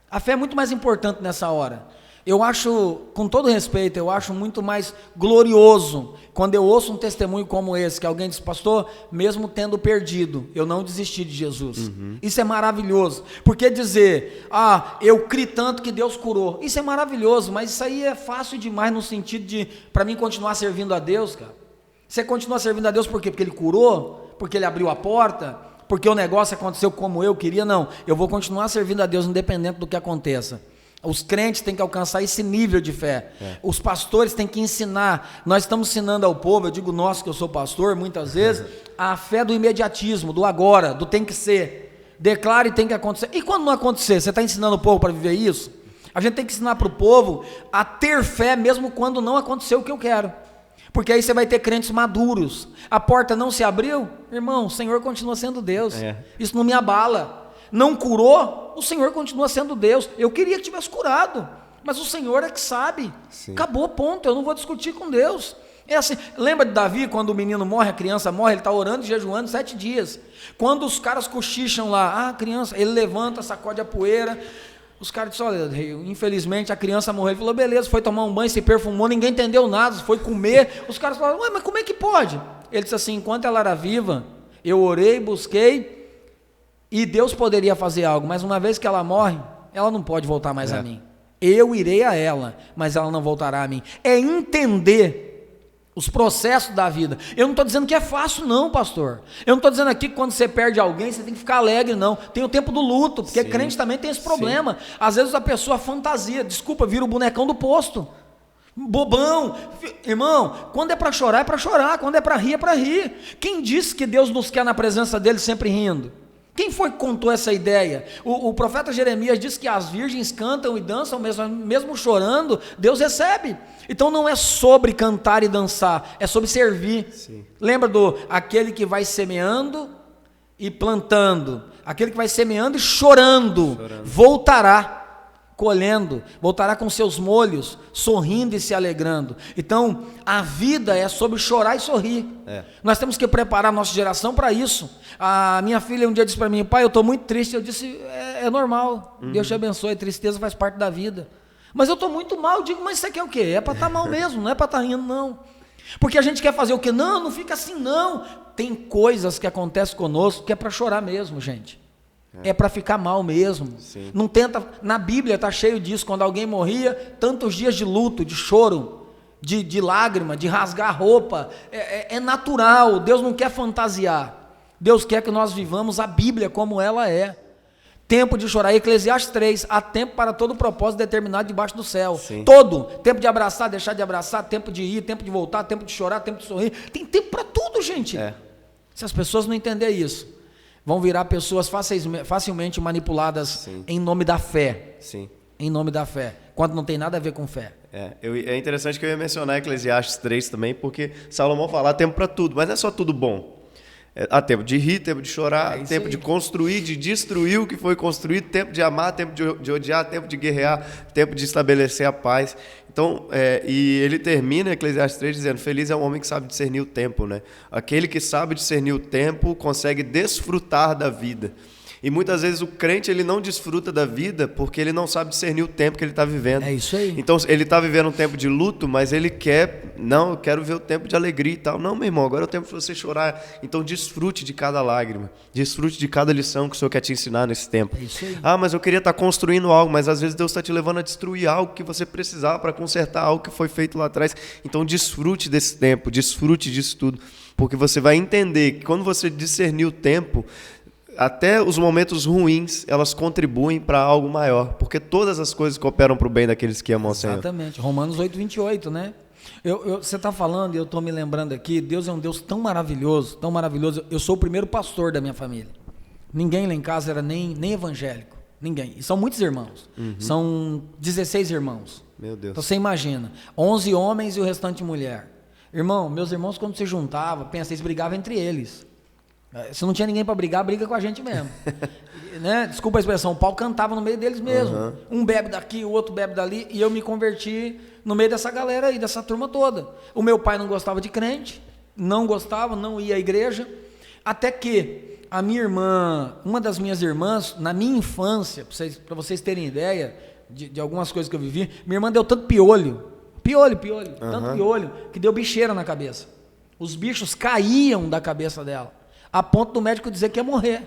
A fé é muito mais importante nessa hora. Eu acho, com todo respeito, eu acho muito mais glorioso quando eu ouço um testemunho como esse, que alguém diz, pastor, mesmo tendo perdido, eu não desisti de Jesus. Isso é maravilhoso. Porque dizer, eu criei tanto que Deus curou, isso é maravilhoso, mas isso aí é fácil demais no sentido de, para mim, continuar servindo a Deus, cara. Você continua servindo a Deus por quê? Porque Ele curou? Porque Ele abriu a porta? Porque o negócio aconteceu como eu queria? Não, eu vou continuar servindo a Deus independente do que aconteça. Os crentes têm que alcançar esse nível de fé. Os pastores têm que ensinar. Nós estamos ensinando ao povo, eu digo nós que eu sou pastor, muitas vezes, a fé do imediatismo, do agora, do tem que ser. Declare e tem que acontecer. E quando não acontecer, você está ensinando o povo para viver isso? A gente tem que ensinar para o povo a ter fé mesmo quando não aconteceu o que eu quero. Porque aí você vai ter crentes maduros. A porta não se abriu? Irmão, o Senhor continua sendo Deus. Isso não me abala. Não curou? O Senhor continua sendo Deus. Eu queria que tivesse curado, mas o Senhor é que sabe. Sim. Acabou, ponto. Eu não vou discutir com Deus. É assim, lembra de Davi, quando o menino morre, a criança morre, ele está orando e jejuando 7 dias. Quando os caras cochicham lá, a criança, ele levanta, sacode a poeira. Os caras dizem, olha, infelizmente a criança morreu. Ele falou, beleza, foi tomar um banho, se perfumou, ninguém entendeu nada, foi comer. Os caras falaram, ué, mas como é que pode? Ele disse assim, enquanto ela era viva, eu orei, busquei, e Deus poderia fazer algo, mas uma vez que ela morre, ela não pode voltar mais a mim. Eu irei a ela, mas ela não voltará a mim. É entender os processos da vida. Eu não estou dizendo que é fácil não, pastor. Eu não estou dizendo aqui que quando você perde alguém, você tem que ficar alegre, não. Tem o tempo do luto, porque crente também tem esse problema. Às vezes a pessoa fantasia, vira o bonecão do posto. Bobão. Irmão, quando é para chorar, é para chorar. Quando é para rir, é para rir. Quem disse que Deus nos quer na presença dele sempre rindo? Quem foi que contou essa ideia? O profeta Jeremias diz que as virgens cantam e dançam, mesmo chorando, Deus recebe. Então não é sobre cantar e dançar, é sobre servir. Sim. Lembra aquele que vai semeando e plantando, aquele que vai semeando e chorando. Voltará colhendo, voltará com seus molhos, sorrindo e se alegrando. Então, a vida é sobre chorar e sorrir. Nós temos que preparar a nossa geração para isso. A minha filha um dia disse para mim, pai, eu estou muito triste. Eu disse, é normal, Deus te abençoe, tristeza faz parte da vida. Mas eu estou muito mal. Eu digo, mas isso aqui é o quê? É para estar mal mesmo, não é para estar rindo, não. Porque a gente quer fazer o quê? Não fica assim, não. Tem coisas que acontecem conosco que é para chorar mesmo, gente. É para ficar mal mesmo. Sim. Não tenta. Na Bíblia está cheio disso. Quando alguém morria, tantos dias de luto, de choro, de lágrima, de rasgar a roupa. É natural. Deus não quer fantasiar. Deus quer que nós vivamos a Bíblia como ela é. Tempo de chorar. Eclesiastes 3. Há tempo para todo propósito determinado debaixo do céu. Sim. Todo. Tempo de abraçar, deixar de abraçar. Tempo de ir, tempo de voltar. Tempo de chorar, tempo de sorrir. Tem tempo para tudo, gente. Se as pessoas não entenderem isso, vão virar pessoas facilmente manipuladas. Sim. Em nome da fé. Sim. Em nome da fé. Quando não tem nada a ver com fé. É interessante que eu ia mencionar Eclesiastes 3 também, porque Salomão fala, há tempo para tudo, mas não é só tudo bom. Há tempo de rir, tempo de chorar, tempo de construir, de destruir o que foi construído, tempo de amar, tempo de odiar, tempo de guerrear, tempo de estabelecer a paz. Então, e ele termina Eclesiastes 3 dizendo, feliz é o homem que sabe discernir o tempo, né? Aquele que sabe discernir o tempo consegue desfrutar da vida. E muitas vezes o crente, ele não desfruta da vida porque ele não sabe discernir o tempo que ele está vivendo. É isso aí. Então, ele está vivendo um tempo de luto, mas ele quer, não, eu quero ver o tempo de alegria e tal. Não, meu irmão, agora é o tempo de você chorar. Então, desfrute de cada lágrima. Desfrute de cada lição que o Senhor quer te ensinar nesse tempo. É isso aí. Ah, mas eu queria estar construindo algo, mas às vezes Deus está te levando a destruir algo que você precisava para consertar algo que foi feito lá atrás. Então, desfrute desse tempo, desfrute disso tudo. Porque você vai entender que quando você discernir o tempo, até os momentos ruins, elas contribuem para algo maior, porque todas as coisas cooperam para o bem daqueles que amam o Senhor. Exatamente, Romanos 8:28, né? Você está falando e eu estou me lembrando aqui, Deus é um Deus tão maravilhoso, tão maravilhoso. Eu sou o primeiro pastor da minha família. Ninguém lá em casa era nem evangélico, ninguém. E são muitos irmãos, são 16 irmãos. Meu Deus. Então você imagina, 11 homens e o restante mulher. Irmão, meus irmãos quando se juntavam, pensa, eles brigavam entre eles. Se não tinha ninguém para brigar, briga com a gente mesmo. Né? Desculpa a expressão, o pau cantava no meio deles mesmo. Um bebe daqui, o outro bebe dali, e eu me converti no meio dessa galera aí, dessa turma toda. O meu pai não gostava de crente, não gostava, não ia à igreja, até que a minha irmã, uma das minhas irmãs, na minha infância, para vocês terem ideia de algumas coisas que eu vivi, minha irmã deu tanto piolho, tanto piolho, que deu bicheira na cabeça. Os bichos caíam da cabeça dela, a ponto do médico dizer que ia morrer.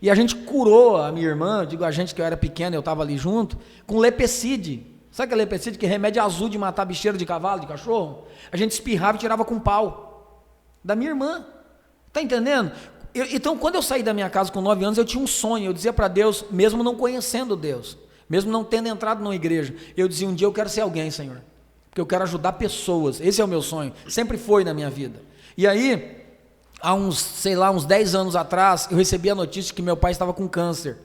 E a gente curou a minha irmã, digo a gente que eu era pequeno, eu estava ali junto, com lepecide. Sabe que é lepecide? Que é remédio azul de matar bicheiro de cavalo, de cachorro? A gente espirrava e tirava com pau. Da minha irmã. Está entendendo? Então, quando eu saí da minha casa com 9 anos, eu tinha um sonho. Eu dizia para Deus, mesmo não conhecendo Deus, mesmo não tendo entrado numa igreja, eu dizia, um dia eu quero ser alguém, Senhor. Porque eu quero ajudar pessoas. Esse é o meu sonho. Sempre foi na minha vida. E aí, há uns 10 anos atrás, eu recebi a notícia que meu pai estava com câncer,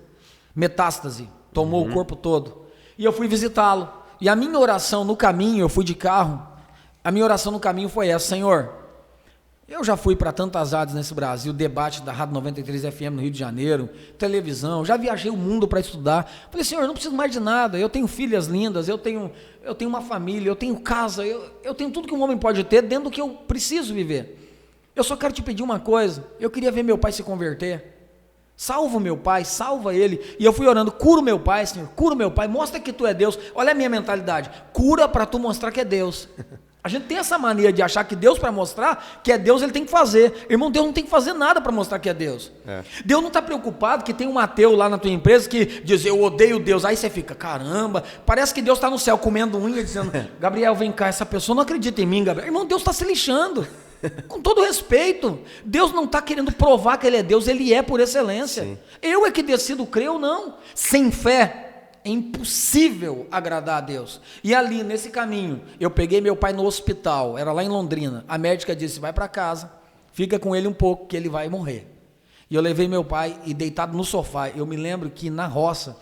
metástase, tomou o corpo todo, e eu fui visitá-lo, e a minha oração no caminho, eu fui de carro, a minha oração no caminho foi essa: Senhor, eu já fui para tantas rádios nesse Brasil, debate da Rádio 93 FM no Rio de Janeiro, televisão, já viajei o mundo para estudar, falei, Senhor, eu não preciso mais de nada, eu tenho filhas lindas, eu tenho uma família, eu tenho casa, eu tenho tudo que um homem pode ter dentro do que eu preciso viver. Eu só quero te pedir uma coisa, eu queria ver meu pai se converter, salva o meu pai, salva ele, e eu fui orando, cura o meu pai, Senhor, cura o meu pai, mostra que tu é Deus, olha a minha mentalidade, cura para tu mostrar que é Deus. A gente tem essa mania de achar que Deus, para mostrar que é Deus, ele tem que fazer. Irmão, Deus não tem que fazer nada para mostrar que é Deus. Deus não está preocupado que tem um ateu lá na tua empresa que diz, eu odeio Deus, aí você fica, caramba, parece que Deus está no céu comendo unha, dizendo, Gabriel, vem cá, essa pessoa não acredita em mim, Gabriel. Irmão, Deus está se lixando. Com todo respeito, Deus não está querendo provar que Ele é Deus, Ele é por excelência. Sim. Eu é que decido crer ou não. Sem fé é impossível agradar a Deus. E ali, nesse caminho, eu peguei meu pai no hospital, era lá em Londrina, a médica disse, vai para casa, fica com ele um pouco que ele vai morrer. E eu levei meu pai e deitado no sofá, eu me lembro que na roça,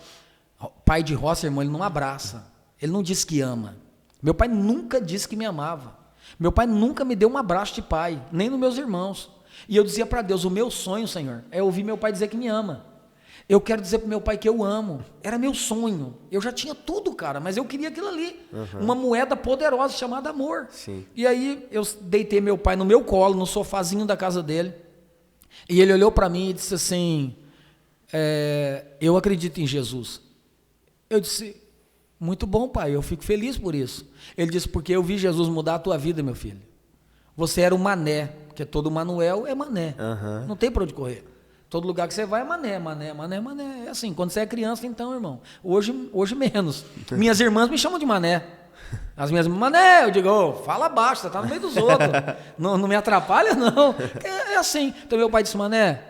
pai de roça, irmão, ele não abraça, ele não diz que ama. Meu pai nunca disse que me amava. Meu pai nunca me deu um abraço de pai, nem nos meus irmãos. E eu dizia para Deus, o meu sonho, Senhor, é ouvir meu pai dizer que me ama. Eu quero dizer para meu pai que eu amo. Era meu sonho. Eu já tinha tudo, cara, mas eu queria aquilo ali. Uma moeda poderosa chamada amor. Sim. E aí eu deitei meu pai no meu colo, no sofazinho da casa dele. E ele olhou para mim e disse assim, eu acredito em Jesus. Eu disse, muito bom, pai, eu fico feliz por isso. Ele disse, porque eu vi Jesus mudar a tua vida, meu filho. Você era um mané, porque todo Manuel é mané. Não tem para onde correr. Todo lugar que você vai é mané, mané, mané, mané. É assim, quando você é criança, então, irmão. Hoje menos. Minhas irmãs me chamam de mané. As minhas irmãs, mané, eu digo, fala baixo, você tá no meio dos outros. Não me atrapalha, não. É assim. Então meu pai disse, mané,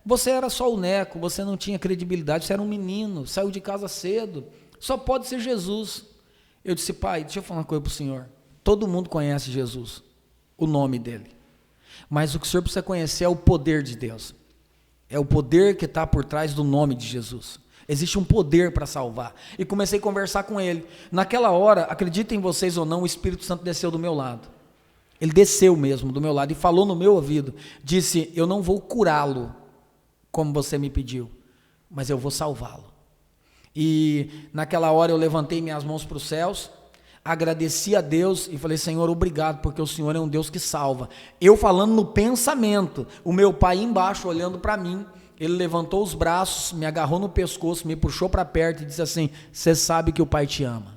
você era só o neco, você não tinha credibilidade, você era um menino, saiu de casa cedo. Só pode ser Jesus. Eu disse, pai, deixa eu falar uma coisa para o senhor. Todo mundo conhece Jesus, o nome dele. Mas o que o senhor precisa conhecer é o poder de Deus. É o poder que está por trás do nome de Jesus. Existe um poder para salvar. E comecei a conversar com ele. Naquela hora, acreditem vocês ou não, o Espírito Santo desceu do meu lado. Ele desceu mesmo do meu lado e falou no meu ouvido. Disse, eu não vou curá-lo como você me pediu, mas eu vou salvá-lo. E naquela hora eu levantei minhas mãos para os céus, agradeci a Deus e falei, Senhor, obrigado, porque o Senhor é um Deus que salva. Eu falando no pensamento, o meu pai embaixo olhando para mim, ele levantou os braços, me agarrou no pescoço, me puxou para perto e disse assim: você sabe que o Pai te ama.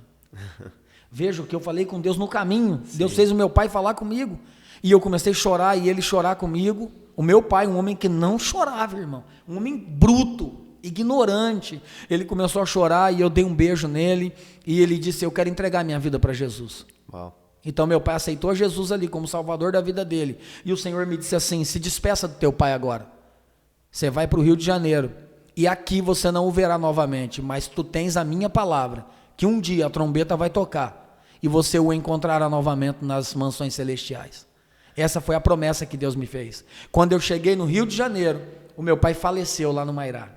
Veja o que eu falei com Deus no caminho. Sim. Deus fez o meu pai falar comigo. E eu comecei a chorar e ele chorar comigo. O meu pai, um homem que não chorava, irmão. Um homem bruto, ignorante. Ele começou a chorar e eu dei um beijo nele. E ele disse: eu quero entregar minha vida para Jesus. Uau. Então meu pai aceitou Jesus ali como salvador da vida dele. E o Senhor me disse assim: se despeça do teu pai agora. Você vai para o Rio de Janeiro. E aqui você não o verá novamente. Mas tu tens a minha palavra, que um dia a trombeta vai tocar. E você o encontrará novamente nas mansões celestiais. Essa foi a promessa que Deus me fez. Quando eu cheguei no Rio de Janeiro, o meu pai faleceu lá no Mairá.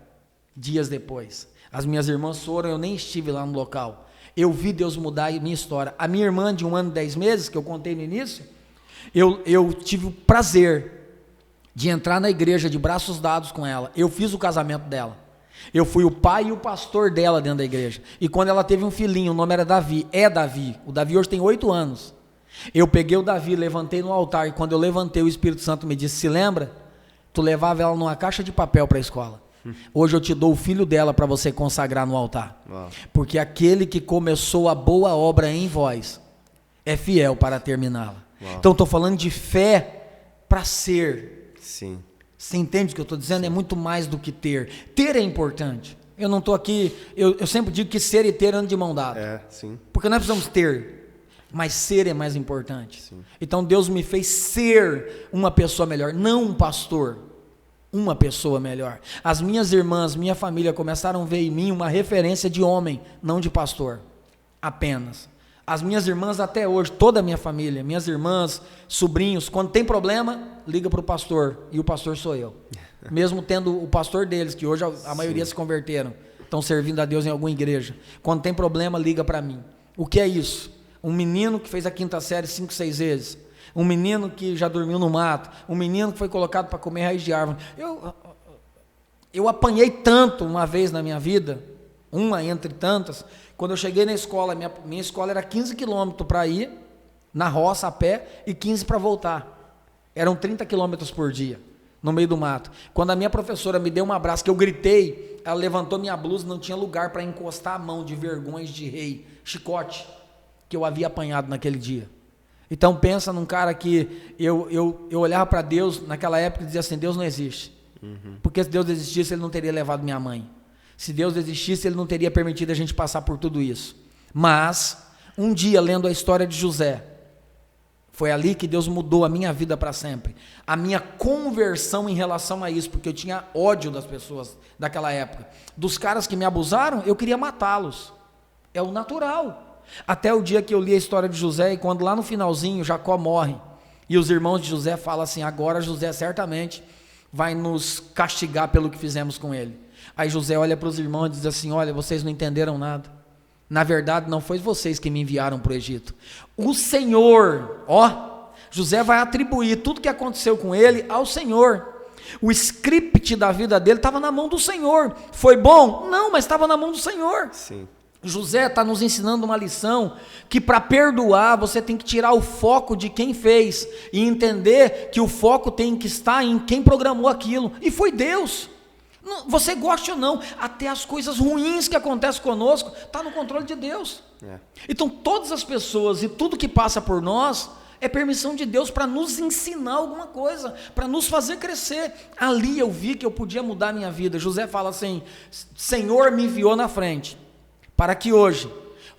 Dias depois. As minhas irmãs foram, eu nem estive lá no local. Eu vi Deus mudar a minha história. A minha irmã de 1 ano e 10 meses, que eu contei no início, eu tive o prazer de entrar na igreja de braços dados com ela. Eu fiz o casamento dela. Eu fui o pai e o pastor dela dentro da igreja. E quando ela teve um filhinho, o nome era Davi. É Davi. O Davi hoje tem 8 anos. Eu peguei o Davi, levantei no altar, e quando eu levantei, o Espírito Santo me disse: se lembra? Tu levava ela numa caixa de papel para a escola. Hoje eu te dou o filho dela para você consagrar no altar. Uau. Porque aquele que começou a boa obra em vós é fiel para terminá-la. Então estou falando de fé para ser. Sim. Você entende o que eu estou dizendo? Sim. É muito mais do que ter. Ter é importante. Eu não estou aqui, eu sempre digo que ser e ter andam de mão dada. Sim. Porque nós precisamos ter. Mas ser é mais importante. Sim. Então Deus me fez ser uma pessoa melhor, não um pastor, uma pessoa melhor. As minhas irmãs, minha família começaram a ver em mim uma referência de homem, não de pastor, apenas. As minhas irmãs até hoje, toda a minha família, minhas irmãs, sobrinhos, quando tem problema, liga para o pastor, e o pastor sou eu. Mesmo tendo o pastor deles, que hoje a maioria se converteram, estão servindo a Deus em alguma igreja. Quando tem problema, liga para mim. O que é isso? Um menino que fez a 5ª série 5, 6 vezes. Um menino que já dormiu no mato. Um menino que foi colocado para comer raiz de árvore. Eu apanhei tanto uma vez na minha vida, uma entre tantas, quando eu cheguei na escola, minha escola era 15 quilômetros para ir, na roça, a pé, e 15 para voltar. Eram 30 quilômetros por dia, no meio do mato. Quando a minha professora me deu um abraço, que eu gritei, ela levantou minha blusa, não tinha lugar para encostar a mão de vergões de rei, chicote, que eu havia apanhado naquele dia. Então pensa num cara que eu olhava para Deus naquela época e dizia assim: Deus não existe. Porque se Deus existisse, Ele não teria levado minha mãe. Se Deus existisse, Ele não teria permitido a gente passar por tudo isso. Mas um dia, lendo a história de José, foi ali que Deus mudou a minha vida para sempre. A minha conversão em relação a isso, porque eu tinha ódio das pessoas daquela época. Dos caras que me abusaram, eu queria matá-los. É o natural. Até o dia que eu li a história de José, e quando lá no finalzinho Jacó morre, e os irmãos de José falam assim: agora José certamente vai nos castigar pelo que fizemos com ele. Aí José olha para os irmãos e diz assim: olha, vocês não entenderam nada. Na verdade não foi vocês que me enviaram para o Egito. O Senhor, José vai atribuir tudo que aconteceu com ele ao Senhor. O script da vida dele estava na mão do Senhor. Foi bom? Não, mas estava na mão do Senhor. Sim. José está nos ensinando uma lição que para perdoar você tem que tirar o foco de quem fez e entender que o foco tem que estar em quem programou aquilo, e foi Deus. Você gosta ou não, até as coisas ruins que acontecem conosco está no controle de Deus. Então todas as pessoas e tudo que passa por nós é permissão de Deus para nos ensinar alguma coisa, para nos fazer crescer. Ali eu vi que eu podia mudar a minha vida. José fala assim: Senhor me enviou na frente para que hoje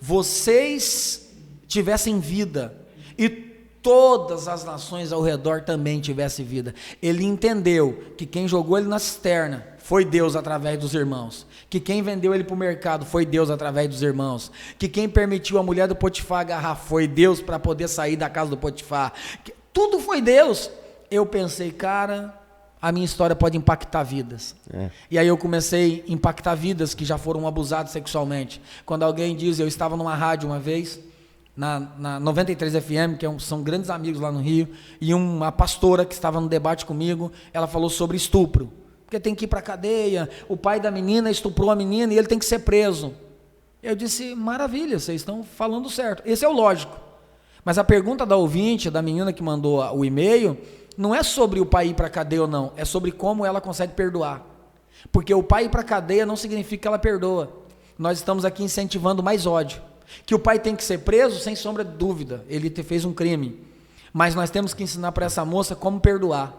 vocês tivessem vida e todas as nações ao redor também tivessem vida. Ele entendeu que quem jogou ele na cisterna foi Deus através dos irmãos, que quem vendeu ele para o mercado foi Deus através dos irmãos, que quem permitiu a mulher do Potifar agarrar foi Deus para poder sair da casa do Potifar. Tudo foi Deus. Eu pensei, cara, a minha história pode impactar vidas. E aí eu comecei a impactar vidas que já foram abusadas sexualmente. Quando alguém diz, eu estava numa rádio uma vez, na 93 FM, que são grandes amigos lá no Rio, e uma pastora que estava no debate comigo, ela falou sobre estupro, porque tem que ir para a cadeia, o pai da menina estuprou a menina e ele tem que ser preso. Eu disse, maravilha, vocês estão falando certo, esse é o lógico. Mas a pergunta da ouvinte, da menina que mandou o e-mail, não é sobre o pai ir para a cadeia ou não, é sobre como ela consegue perdoar. Porque o pai ir para a cadeia não significa que ela perdoa. Nós estamos aqui incentivando mais ódio. Que o pai tem que ser preso, sem sombra de dúvida, ele fez um crime. Mas nós temos que ensinar para essa moça como perdoar.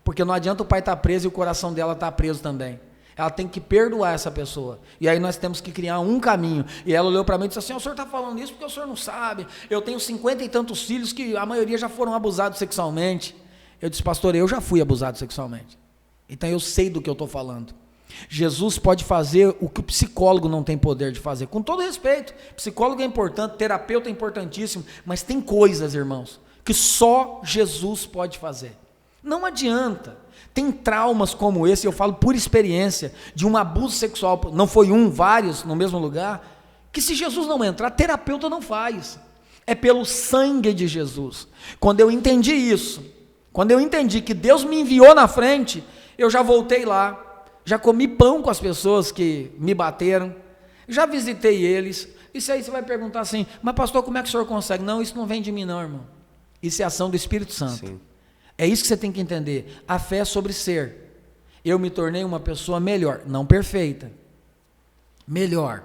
Porque não adianta o pai estar preso e o coração dela estar preso também. Ela tem que perdoar essa pessoa. E aí nós temos que criar um caminho. E ela olhou para mim e disse assim: o senhor está falando isso porque o senhor não sabe. Eu tenho 50 e tantos filhos que a maioria já foram abusados sexualmente. Eu disse: pastor, eu já fui abusado sexualmente. Então eu sei do que eu estou falando. Jesus pode fazer o que o psicólogo não tem poder de fazer. Com todo respeito, psicólogo é importante, terapeuta é importantíssimo, mas tem coisas, irmãos, que só Jesus pode fazer. Não adianta. Tem traumas como esse, eu falo por experiência, de um abuso sexual, não foi um, vários no mesmo lugar, que se Jesus não entrar, terapeuta não faz. É pelo sangue de Jesus. Quando eu entendi isso, quando eu entendi que Deus me enviou na frente, eu já voltei lá. Já comi pão com as pessoas que me bateram, já visitei eles. Isso aí você vai perguntar assim: mas pastor, como é que o senhor consegue? Não, isso não vem de mim não, irmão. Isso é ação do Espírito Santo. Sim. É isso que você tem que entender. A fé é sobre ser. Eu me tornei uma pessoa melhor, não perfeita, melhor,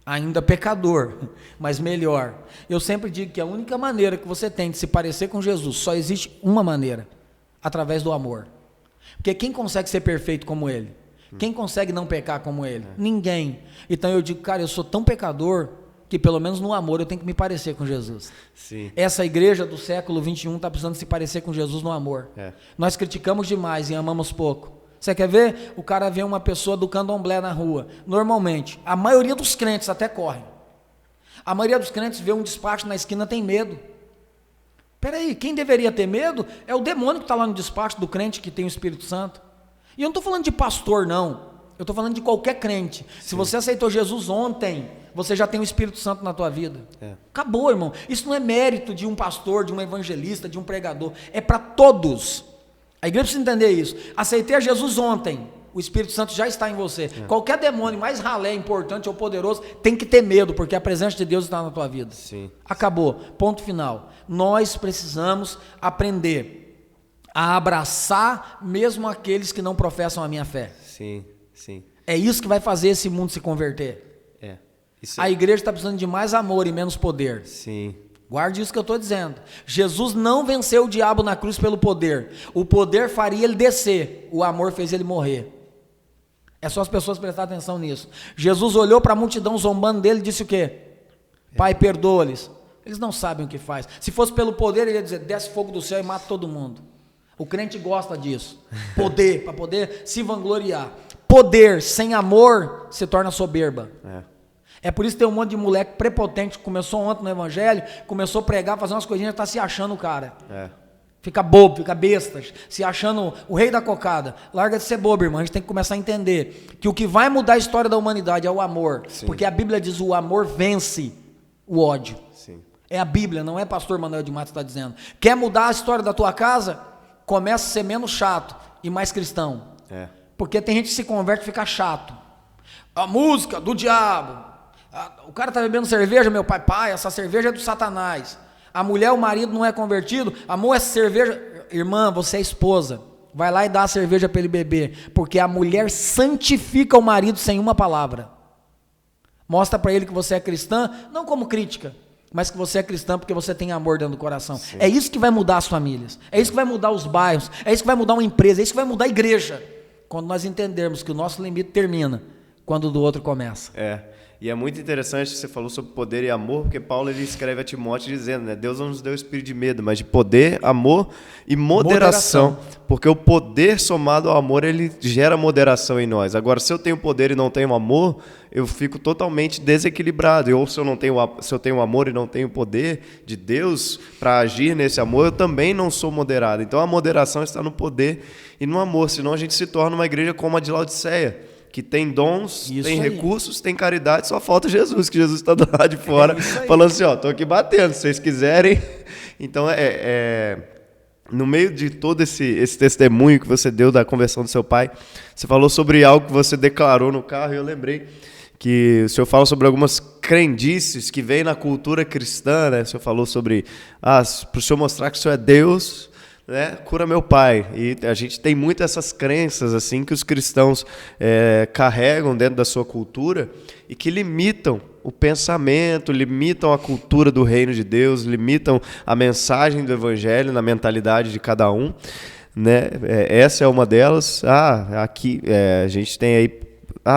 ainda pecador, mas melhor. Eu sempre digo que a única maneira que você tem de se parecer com Jesus, só existe uma maneira: através do amor. Porque quem consegue ser perfeito como ele? Quem consegue não pecar como ele? Ninguém. Então eu digo: cara, eu sou tão pecador que pelo menos no amor eu tenho que me parecer com Jesus. Sim. Essa igreja do século 21 está precisando se parecer com Jesus no amor. Nós criticamos demais e amamos pouco. Você quer ver? O cara vê uma pessoa do candomblé na rua. Normalmente, a maioria dos crentes até correm. A maioria dos crentes vê um despacho na esquina, tem medo. Peraí, quem deveria ter medo é o demônio que está lá no despacho do crente que tem o Espírito Santo. E eu não estou falando de pastor, não. Eu estou falando de qualquer crente. Sim. Se você aceitou Jesus ontem, você já tem o Espírito Santo na tua vida. Acabou, irmão. Isso não é mérito de um pastor, de um evangelista, de um pregador. É para todos. A igreja precisa entender isso. Aceitei a Jesus ontem, o Espírito Santo já está em você. Qualquer demônio mais ralé, importante ou poderoso, tem que ter medo, porque a presença de Deus está na tua vida. Sim. Acabou. Ponto final. Nós precisamos aprender a abraçar mesmo aqueles que não professam a minha fé. Sim, sim. É isso que vai fazer esse mundo se converter. A igreja está precisando de mais amor e menos poder. Sim. Guarde isso que eu estou dizendo. Jesus não venceu o diabo na cruz pelo poder. O poder faria ele descer. O amor fez ele morrer. É só as pessoas prestarem atenção nisso. Jesus olhou para a multidão zombando dele e disse o quê? Pai, perdoa-lhes. Eles não sabem o que faz. Se fosse pelo poder, ele ia dizer: desce fogo do céu e mata todo mundo. O crente gosta disso. Poder, para poder se vangloriar. Poder sem amor se torna soberba. É por isso que tem um monte de moleque prepotente que começou ontem no evangelho, começou a pregar, fazer umas coisinhas, está se achando o cara. Fica bobo, fica besta, se achando o rei da cocada. Larga de ser bobo, irmão. A gente tem que começar a entender que o que vai mudar a história da humanidade é o amor. Sim. Porque a Bíblia diz: o amor vence o ódio. Sim. É a Bíblia, não é pastor Manuel de Matos que está dizendo. Quer mudar a história da tua casa? Começa a ser menos chato e mais cristão. Porque tem gente que se converte e fica chato. A música do diabo. O cara está bebendo cerveja, meu pai, essa cerveja é do Satanás. A mulher, o marido não é convertido, amor, essa cerveja, irmã, você é esposa, vai lá e dá a cerveja para ele beber, porque a mulher santifica o marido sem uma palavra. Mostra para ele que você é cristã, não como crítica, mas que você é cristã porque você tem amor dentro do coração. Sim. É isso que vai mudar as famílias, é isso que vai mudar os bairros, é isso que vai mudar uma empresa, é isso que vai mudar a igreja, quando nós entendermos que o nosso limite termina quando o do outro começa. E é muito interessante que você falou sobre poder e amor, porque Paulo ele escreve a Timóteo dizendo, né, Deus não nos deu espírito de medo, mas de poder, amor e moderação. Porque o poder somado ao amor, ele gera moderação em nós. Agora, se eu tenho poder e não tenho amor, eu fico totalmente desequilibrado. Ou se eu tenho amor e não tenho poder de Deus para agir nesse amor, eu também não sou moderado. Então a moderação está no poder e no amor, senão a gente se torna uma igreja como a de Laodiceia, que tem dons, isso tem recursos, tem caridade, só falta Jesus, que Jesus está do lado de fora, falando assim, estou aqui batendo, se vocês quiserem. Então, no meio de todo esse testemunho que você deu da conversão do seu pai, você falou sobre algo que você declarou no carro, e eu lembrei que o senhor fala sobre algumas crendices que vêm na cultura cristã, né? O senhor falou sobre, para o senhor mostrar que o senhor é Deus, né, cura meu pai. E a gente tem muito essas crenças assim que os cristãos carregam dentro da sua cultura e que limitam o pensamento, limitam a cultura do reino de Deus, limitam a mensagem do evangelho na mentalidade de cada um, né? Essa é uma delas. Aqui a gente tem aí,